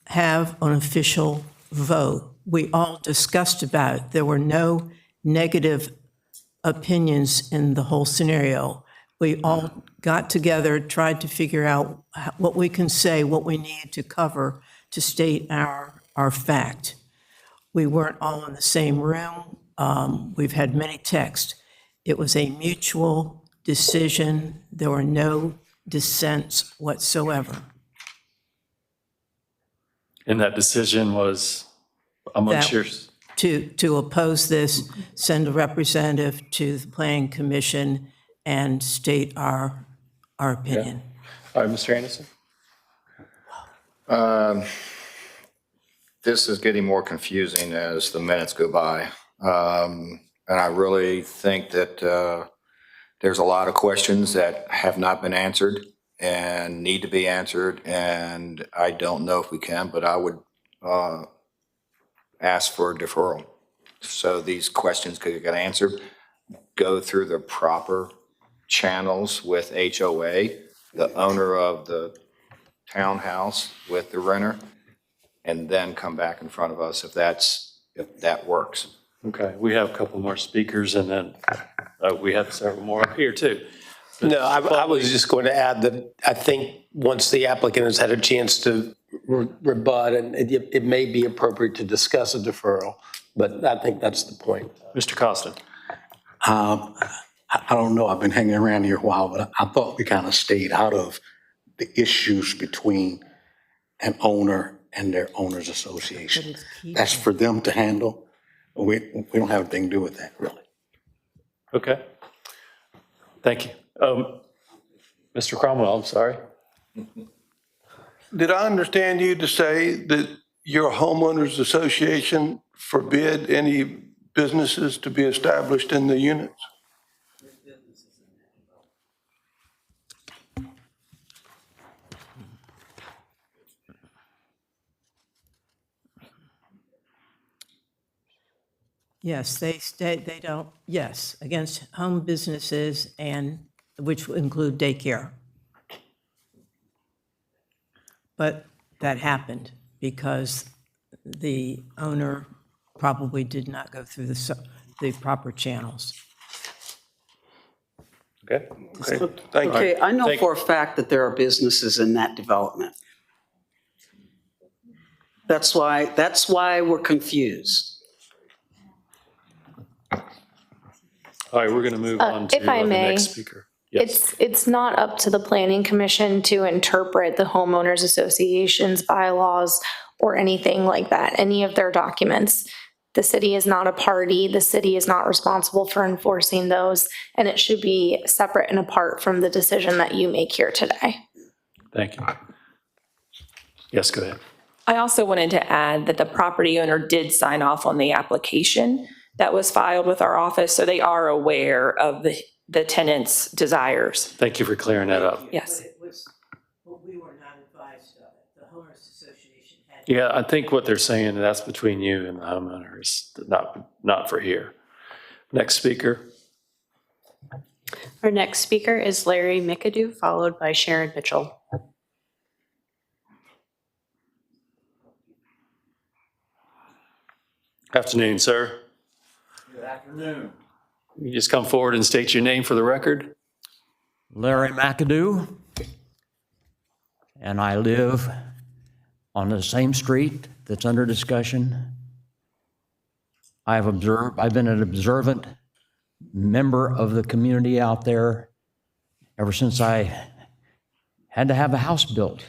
have an official vote. We all discussed about it. There were no negative opinions in the whole scenario. We all got together, tried to figure out what we can say, what we need to cover to state our fact. We weren't all in the same room. We've had many texts. It was a mutual decision. There were no dissents whatsoever. And that decision was amongst yours? To oppose this, send a representative to the Planning Commission and state our opinion. All right, Mr. Anderson? This is getting more confusing as the minutes go by. And I really think that there's a lot of questions that have not been answered and need to be answered. And I don't know if we can, but I would ask for a deferral. So these questions could get answered, go through the proper channels with HOA, the owner of the townhouse with the renter, and then come back in front of us if that works. Okay, we have a couple more speakers, and then we have several more up here, too. No, I was just going to add that I think once the applicant has had a chance to rebut, and it may be appropriate to discuss a deferral, but I think that's the point. Mr. Costin. I don't know, I've been hanging around here a while, but I thought we kind of stayed out of the issues between an owner and their owners association. That's for them to handle. We don't have anything to do with that, really. Okay. Thank you. Mr. Cromwell, I'm sorry. Did I understand you to say that your homeowners association forbid any businesses to be established in the units? Yes, they don't, yes, against home businesses and, which include daycare. But that happened because the owner probably did not go through the proper channels. Okay. Thank you. Okay, I know for a fact that there are businesses in that development. That's why we're confused. All right, we're going to move on to if I the may, next speaker. Yes. It's not up to the Planning Commission to interpret the homeowners association's bylaws or anything like that, any of their documents. The city is not a party. The city is not responsible for enforcing those, and it should be separate and apart from the decision that you make here today. Thank you. Yes, go ahead. I also wanted to add that the property owner did sign off on the application that was filed with our office, so they are aware of the tenant's desires. Thank you for clearing that up. Yes. We were not advised of it. The homeowners association had. Yeah, I think what they're saying, that's between you and the homeowners, not for here. Next speaker. Our next speaker is Larry McAdoo, followed by Sharon Mitchell. Afternoon, sir. Good afternoon. You just come forward and state your name for the record. Larry McAdoo, and I live on the same street that's under discussion. I've been an observant member of the community out there ever since I had to have a house built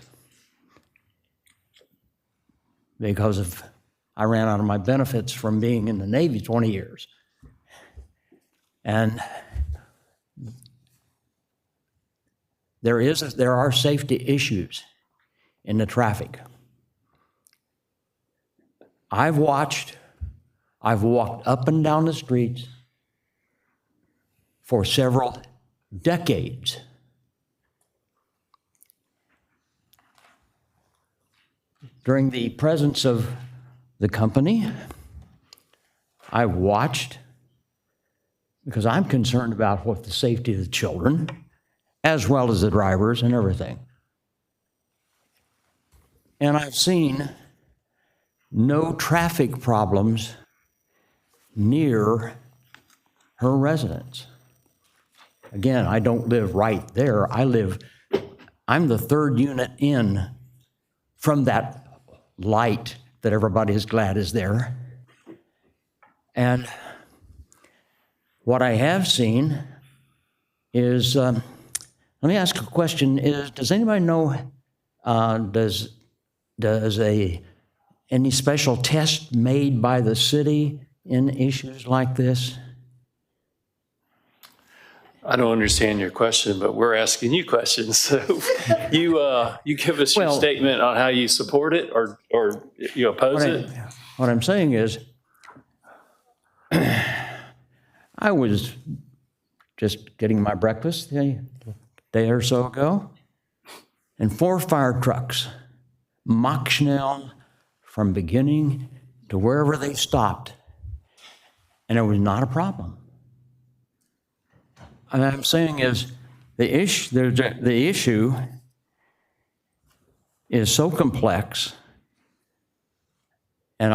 because I ran out of my benefits from being in the Navy 20 years. And there are safety issues in the traffic. I've walked up and down the streets for several decades. During the presence of the company, I watched, because I'm concerned about what the safety of the children, as well as the drivers and everything. And I've seen no traffic problems near her residence. Again, I don't live right there. I'm the third unit in from that light that everybody is glad is there. And what I have seen is, let me ask a question, does anybody know, does any special test made by the city in issues like this? I don't understand your question, but we're asking you questions. So you give us your statement on how you support it or you oppose it. What I'm saying is, I was just getting my breakfast a day or so ago, and 4 fire trucks, Mach Schnell, from beginning to wherever they stopped, and it was not a problem. And I'm saying is, the issue is so complex, and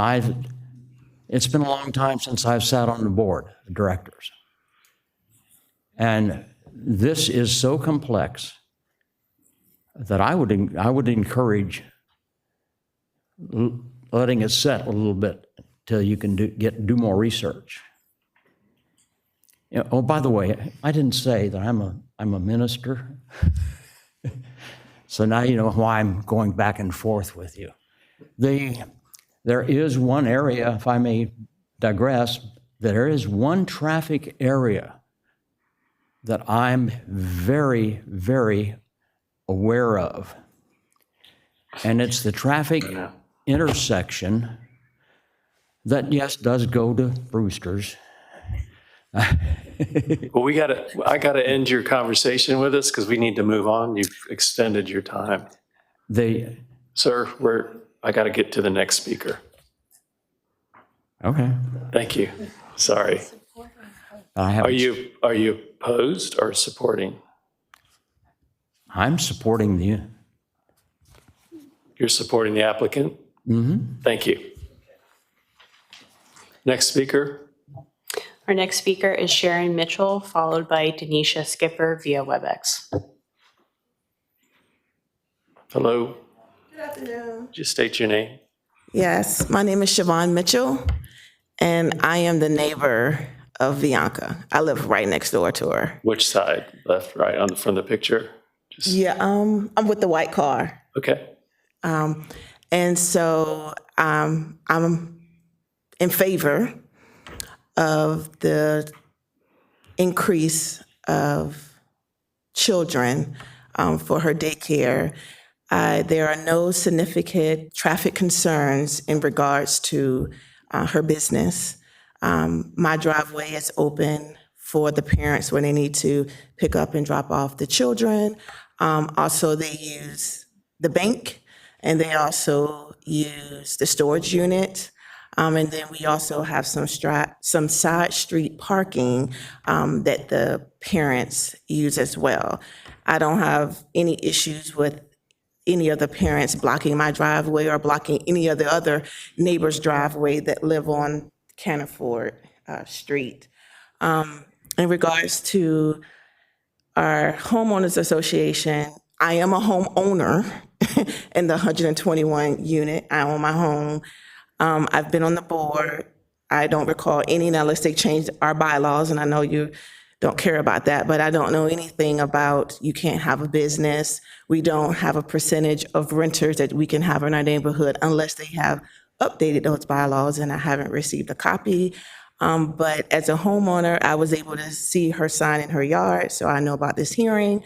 it's been a long time since I've sat on the board of directors. And this is so complex that I would encourage letting it set a little bit till you can do more research. Oh, by the way, I didn't say that I'm a minister. So now you know why I'm going back and forth with you. There is one area, if I may digress, there is one traffic area that I'm very, very aware of. And it's the traffic intersection that, yes, does go to Brewster's. Well, I gotta end your conversation with us because we need to move on. You've extended your time. Sir, I gotta get to the next speaker. Okay. Thank you. Sorry. Are you opposed or supporting? I'm supporting You're supporting the applicant? Mm-hmm. Thank you. Next speaker. Our next speaker is Sharon Mitchell, followed by Denisha Skipper via WebEx. Hello. Good afternoon. Just state your name. Yes, my name is Siobhan Mitchell, and I am the neighbor of Bianca. I live right next door to her. Which side? Left, right, from the picture? I'm with the white car. Okay. And so I'm in favor of the increase of children for her daycare. There are no significant traffic concerns in regards to her business. My driveway is open for the parents when they need to pick up and drop off the children. Also, they use the bank, and they also use the storage unit. And then we also have some side street parking that the parents use as well. I don't have any issues with any of the parents blocking my driveway or blocking any of the other neighbors' driveway that live on Canaford Street. In regards to our homeowners association, I am a homeowner in the 121 unit. I own my home. I've been on the board. I don't recall any, now unless they changed our bylaws, and I know you don't care about that, but I don't know anything about you can't have a business. We don't have a percentage of renters that we can have in our neighborhood unless they have updated those bylaws, and I haven't received a copy. But as a homeowner, I was able to see her sign in her yard, so I know about this hearing.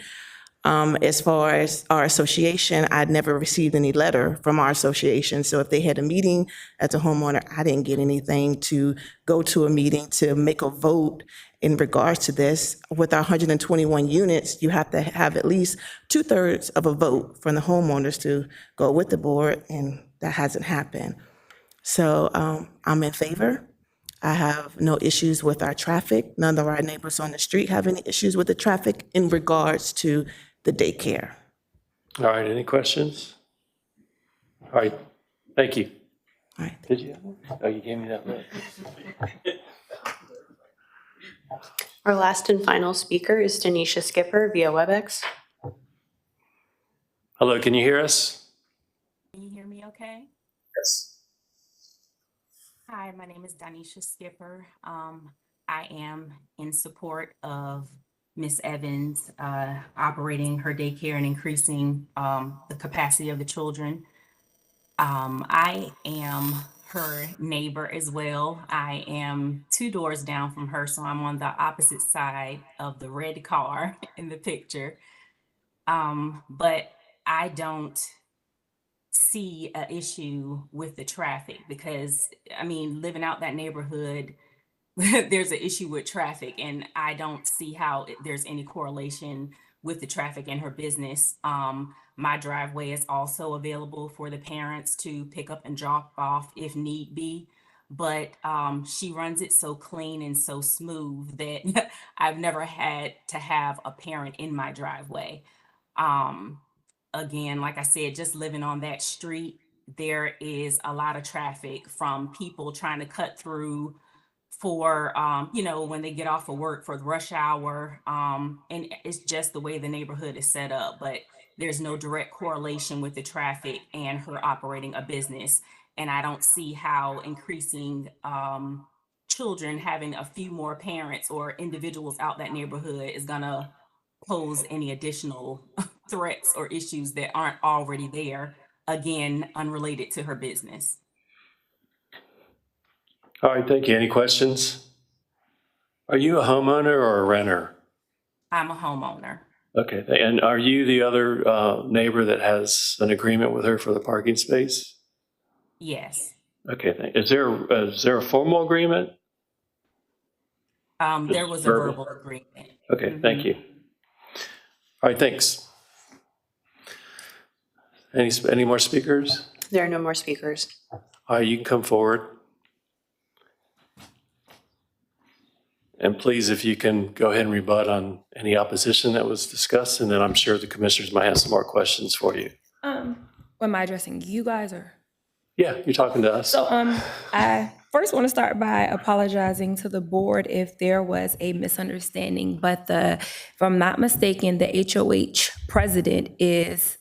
As far as our association, I'd never received any letter from our association. So if they had a meeting as a homeowner, I didn't get anything to go to a meeting to make a vote in regards to this. With our 121 units, you have to have at least 2/3 of a vote from the homeowners to go with the board, and that hasn't happened. So I'm in favor. I have no issues with our traffic. None of our neighbors on the street have any issues with the traffic in regards to the daycare. All right, any questions? All right, thank you. All right. Did you have one? Oh, you gave me that look. Our last and final speaker is Tanisha Skipper via WebEx. Hello, can you hear us? Can you hear me okay? Yes. Hi, my name is Danisha Skipper. I am in support of Ms. Evans operating her daycare and increasing the capacity of the children. I am her neighbor as well. I am 2 doors down from her, so I'm on the opposite side of the red car in the picture. But I don't see an issue with the traffic because, I mean, living out that neighborhood, there's an issue with traffic, and I don't see how there's any correlation with the traffic in her business. My driveway is also available for the parents to pick up and drop off if need be, but she runs it so clean and so smooth that I've never had to have a parent in my driveway. Again, like I said, just living on that street, there is a lot of traffic from people trying to cut through for, when they get off of work for the rush hour. And it's just the way the neighborhood is set up, but there's no direct correlation with the traffic and her operating a business. And I don't see how increasing children, having a few more parents or individuals out that neighborhood is gonna pose any additional threats or issues that aren't already there, again, unrelated to her business. All right, thank you. Any questions? Are you a homeowner or a renter? I'm a homeowner. Okay, and are you the other neighbor that has an agreement with her for the parking space? Yes. Okay, is there a formal agreement? There was a verbal agreement. Okay, thank you. All right, thanks. Any more speakers? There are no more speakers. All right, you can come forward. And please, if you can go ahead and rebut on any opposition that was discussed, and then I'm sure the commissioners might have some more questions for you. Am I addressing you guys or? Yeah, you're talking to us. So I first want to start by apologizing to the board if there was a misunderstanding, but if I'm not mistaken, the HOH president is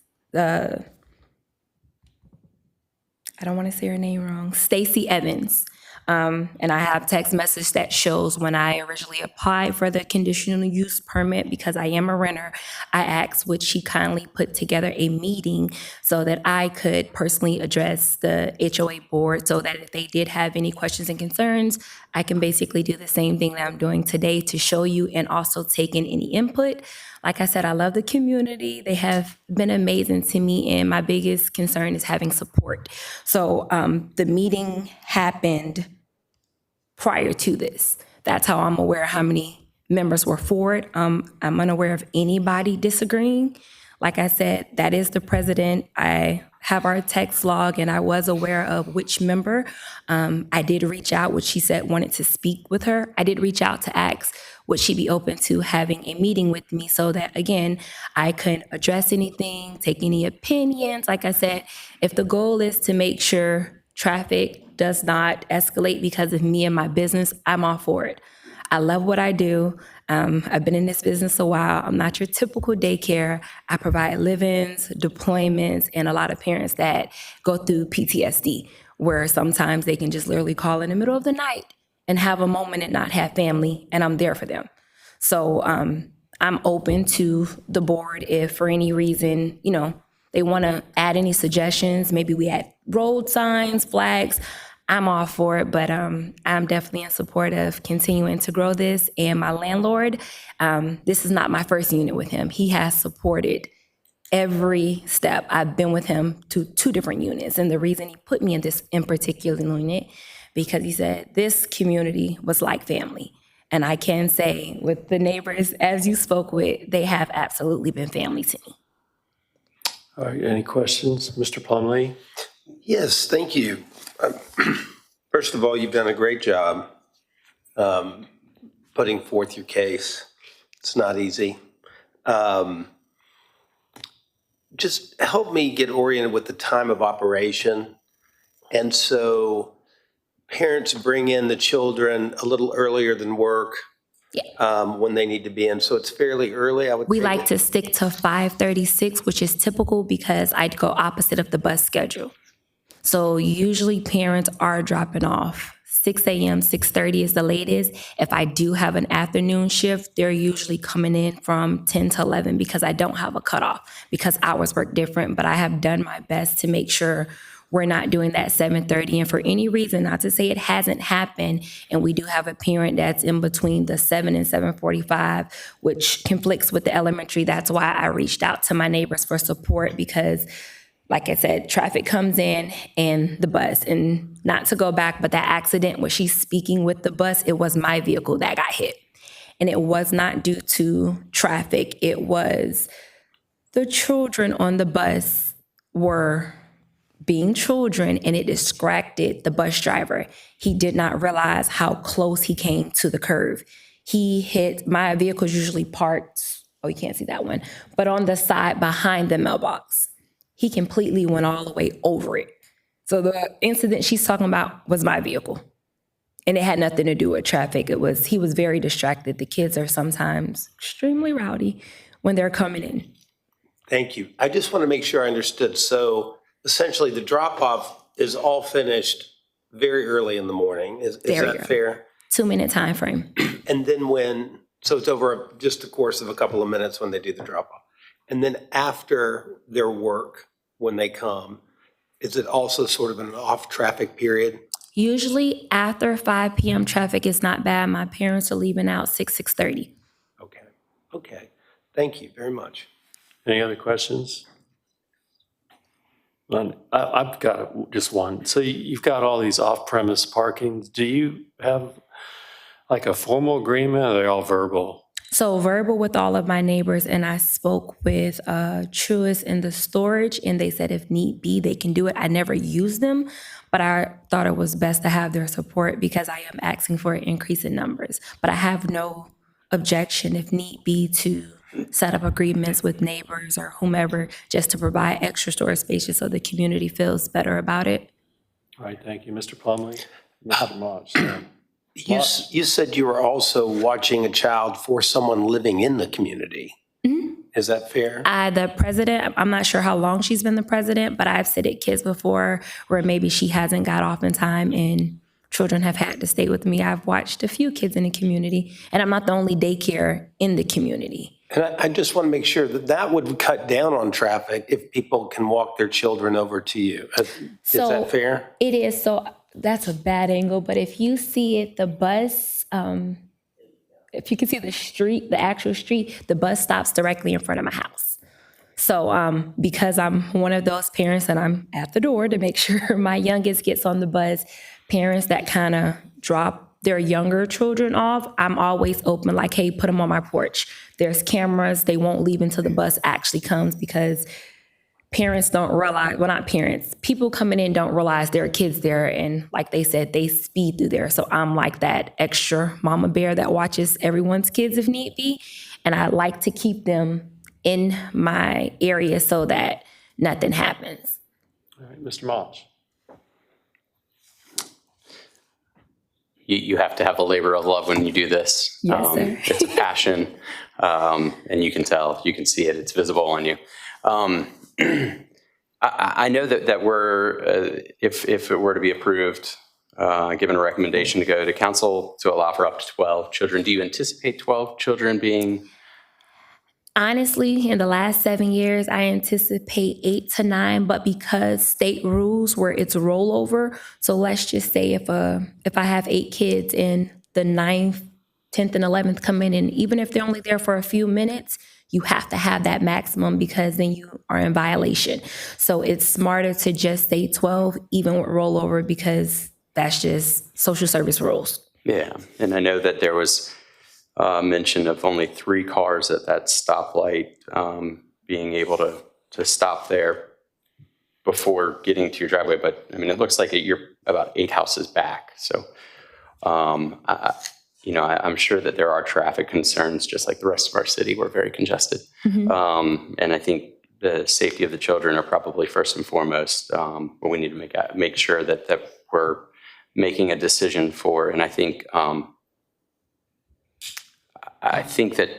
I don't want to say her name wrong, Stacey Evans. And I have text message that shows when I originally applied for the conditional use permit, because I am a renter, I asked would she kindly put together a meeting so that I could personally address the HOA board, so that if they did have any questions and concerns, I can basically do the same thing that I'm doing today to show you and also take in any input. Like I said, I love the community. They have been amazing to me, and my biggest concern is having support. So the meeting happened prior to this. That's how I'm aware how many members were for it. I'm unaware of anybody disagreeing. Like I said, that is the president. I have our text log, and I was aware of which member. I did reach out, which she said wanted to speak with her. I did reach out to ask, would she be open to having a meeting with me so that, again, I could address anything, take any opinions. Like I said, if the goal is to make sure traffic does not escalate because of me and my business, I'm all for it. I love what I do. I've been in this business a while. I'm not your typical daycare. I provide live-ins, deployments, and a lot of parents that go through PTSD, where sometimes they can just literally call in the middle of the night and have a moment and not have family, and I'm there for them. So I'm open to the board if for any reason, they want to add any suggestions. Maybe we add road signs, flags. I'm all for it, but I'm definitely in support of continuing to grow this. And my landlord, this is not my first unit with him. He has supported every step. I've been with him to 2 different units. And the reason he put me in this in particular unit, because he said this community was like family. And I can say with the neighbors, as you spoke with, they have absolutely been family to me. All right, any questions? Mr. Plumlee? Yes, thank you. First of all, you've done a great job putting forth your case. It's not easy. Just help me get oriented with the time of operation. And so parents bring in the children a little earlier than work when they need to be in. So it's fairly early, I would We think. like to stick to 5:36, which is typical because I'd go opposite of the bus schedule. So usually parents are dropping off 6 a.m., 6:30 is the latest. If I do have an afternoon shift, they're usually coming in from 10 to 11 because I don't have a cutoff, because hours work different. But I have done my best to make sure we're not doing that 7:30. And for any reason, not to say it hasn't happened, and we do have a parent that's in between the 7 and 7:45, which conflicts with the elementary. That's why I reached out to my neighbors for support, because like I said, traffic comes in and the bus, and not to go back, but that accident where she's speaking with the bus, it was my vehicle that got hit. And it was not due to traffic. It was the children on the bus were being children, and it distracted the bus driver. He did not realize how close he came to the curve. He hit, my vehicle's usually parked, oh, you can't see that one, but on the side behind the mailbox. He completely went all the way over it. So the incident she's talking about was my vehicle. And it had nothing to do with traffic. He was very distracted. The kids are sometimes extremely rowdy when they're coming in. Thank you. I just want to make sure I understood. So essentially the drop-off is all finished very early in the morning. Is that fair? 2-minute time frame. And then so it's over just the course of a couple of minutes when they do the drop-off. And then after their work, when they come, is it also sort of an off-traffic period? Usually after 5 p.m. traffic is not bad. My parents are leaving out 6:30. Okay. Thank you very much. Any other questions? I've got just one. So you've got all these off-premise parkings. Do you have like a formal agreement, or are they all verbal? So verbal with all of my neighbors, and I spoke with Truist in the storage, and they said if need be, they can do it. I never used them, but I thought it was best to have their support because I am asking for an increase in numbers. But I have no objection if need be to set up agreements with neighbors or whomever just to provide extra storage spaces so the community feels better about it. All right, thank you. Mr. Plumlee? Mr. March, yeah. You said you were also watching a child for someone living in the community. Mm-hmm. Is that fair? The president, I'm not sure how long she's been the president, but I've sitted kids before where maybe she hasn't got off in time, and children have had to stay with me. I've watched a few kids in the community, and I'm not the only daycare in the community. And I just want to make sure that that would cut down on traffic if people can walk their children over to you. Is that fair? It is. So that's a bad angle, but if you see it, the bus, if you can see the street, the actual street, the bus stops directly in front of my house. So because I'm one of those parents and I'm at the door to make sure my youngest gets on the bus, parents that kind of drop their younger children off, I'm always open, like, hey, put them on my porch. There's cameras. They won't leave until the bus actually comes, because parents don't realize, well, not parents, people coming in don't realize there are kids there. And like they said, they speed through there. So I'm like that extra mama bear that watches everyone's kids if need be. And I like to keep them in my area so that nothing happens. All right, Mr. Mosh. You have to have a labor of love when you do this. Yes, sir. It's a passion, and you can tell, you can see it, it's visible on you. I know that we're, if it were to be approved, given a recommendation to go to council to allow for up to 12 children, do you anticipate 12 children being? Honestly, in the last 7 years, I anticipate 8 to 9, but because state rules where it's rollover, so let's just say if I have 8 kids and the 9th, 10th, and 11th come in, and even if they're only there for a few minutes, you have to have that maximum, because then you are in violation. So it's smarter to just say 12, even with rollover, because that's just social service rules. Yeah, and I know that there was mention of only 3 cars at that stoplight being able to stop there before getting to your driveway. But I mean, it looks like you're about 8 houses back. So, I'm sure that there are traffic concerns, just like the rest of our city. We're very congested. Mm-hmm. And I think the safety of the children are probably first and foremost. But we need to make sure that we're making a decision for, and I think that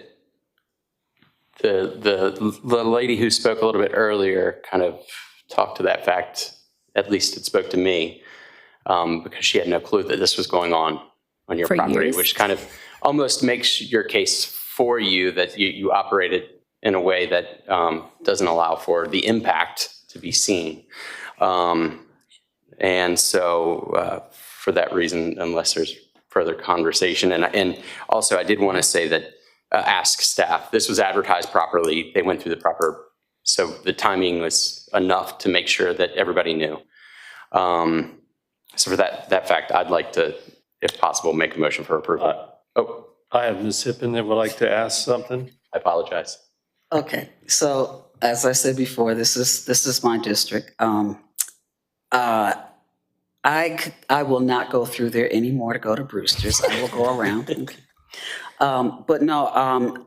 the lady who spoke a little bit earlier kind of talked to that fact. At least it spoke to me, because she had no clue that this was going on your For property, years. which kind of almost makes your case for you that you operate it in a way that doesn't allow for the impact to be seen. And so for that reason, unless there's further conversation. And also, I did want to say that ask staff, this was advertised properly. They went through the proper, so the timing was enough to make sure that everybody knew. So for that fact, I'd like to, if possible, make a motion for approval. I have Ms. Hippen that would like to ask something. I apologize. Okay, so as I said before, this is my district. I will not go through there anymore to go to Brewster's. I will go around. But no,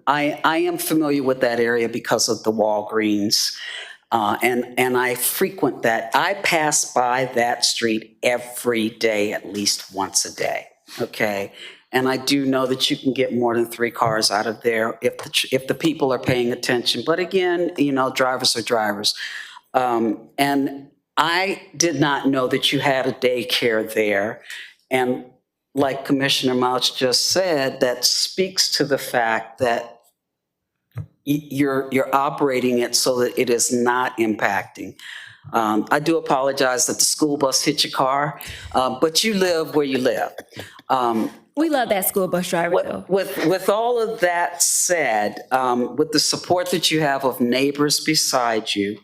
I am familiar with that area because of the Walgreens, and I frequent that. I pass by that street every day, at least once a day. Okay, and I do know that you can get more than 3 cars out of there if the people are paying attention. But again, drivers are drivers, and I did not know that you had a daycare there. And like Commissioner Mouch just said, that speaks to the fact that you're operating it so that it is not impacting. I do apologize that the school bus hit your car, but you live where you live. We love that school bus driver, though. With all of that said, with the support that you have of neighbors beside you,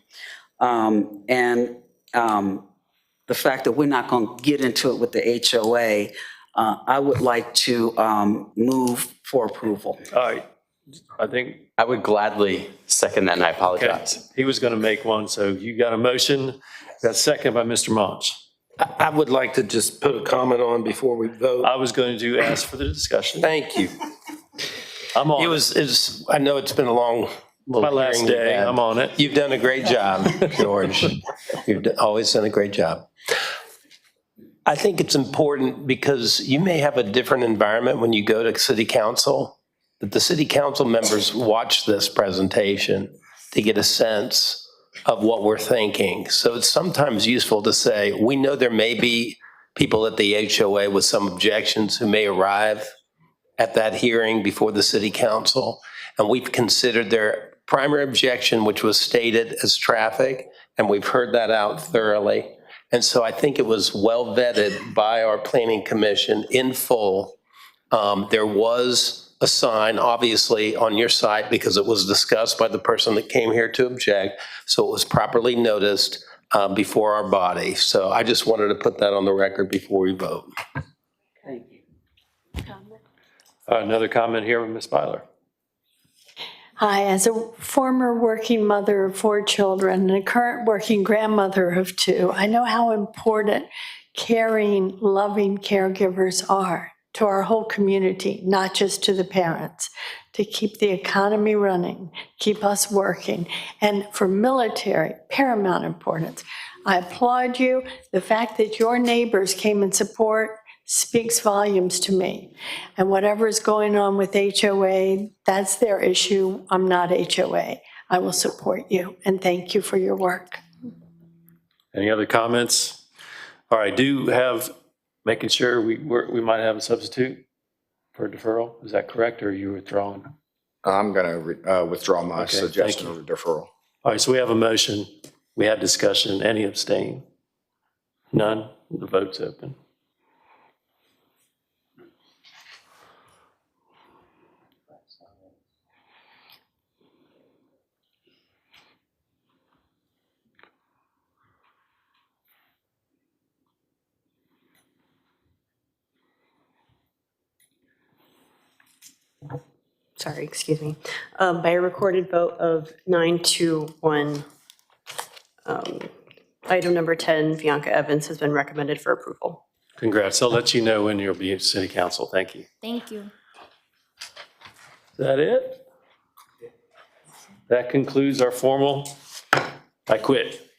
and the fact that we're not going to get into it with the HOA, I would like to move for approval. All right, I think. I would gladly second that, and I apologize. Okay. He was going to make one, so you got a motion. That's second by Mr. Munch. I would like to just put a comment on before we vote. I was going to ask for the discussion. Thank you. I'm on I know it's been a long little my last hearing we've day. had. I'm on it. You've done a great job, George. You've always done a great job. I think it's important because you may have a different environment when you go to city council, that the city council members watch this presentation to get a sense of what we're thinking. So it's sometimes useful to say, we know there may be people at the HOA with some objections who may arrive at that hearing before the city council. And we've considered their primary objection, which was stated as traffic, and we've heard that out thoroughly. And so I think it was well vetted by our planning commission in full. There was a sign, obviously, on your site because it was discussed by the person that came here to object. So it was properly noticed before our body. So I just wanted to put that on the record before we vote. Thank you. Another comment here with Ms. Byler. Hi, as a former working mother of 4 children and a current working grandmother of 2, I know how important caring, loving caregivers are to our whole community, not just to the parents, to keep the economy running, keep us working. And for military, paramount importance. I applaud you. The fact that your neighbors came in support speaks volumes to me. And whatever is going on with HOA, that's their issue. I'm not HOA. I will support you, and thank you for your work. Any other comments? All right, do have, making sure we might have a substitute for deferral. Is that correct, or are you withdrawing? I'm going to withdraw my Okay, suggestion thank of deferral. All right, so we have a motion. We had discussion. Any abstain? None? The vote's open. Sorry, excuse me. By a recorded vote of 9-1, item number 10, Bianca Evans has been recommended for approval. Congrats. I'll let you know when you'll be at city council. Thank you. Thank you. Is that it? That concludes our formal, I quit.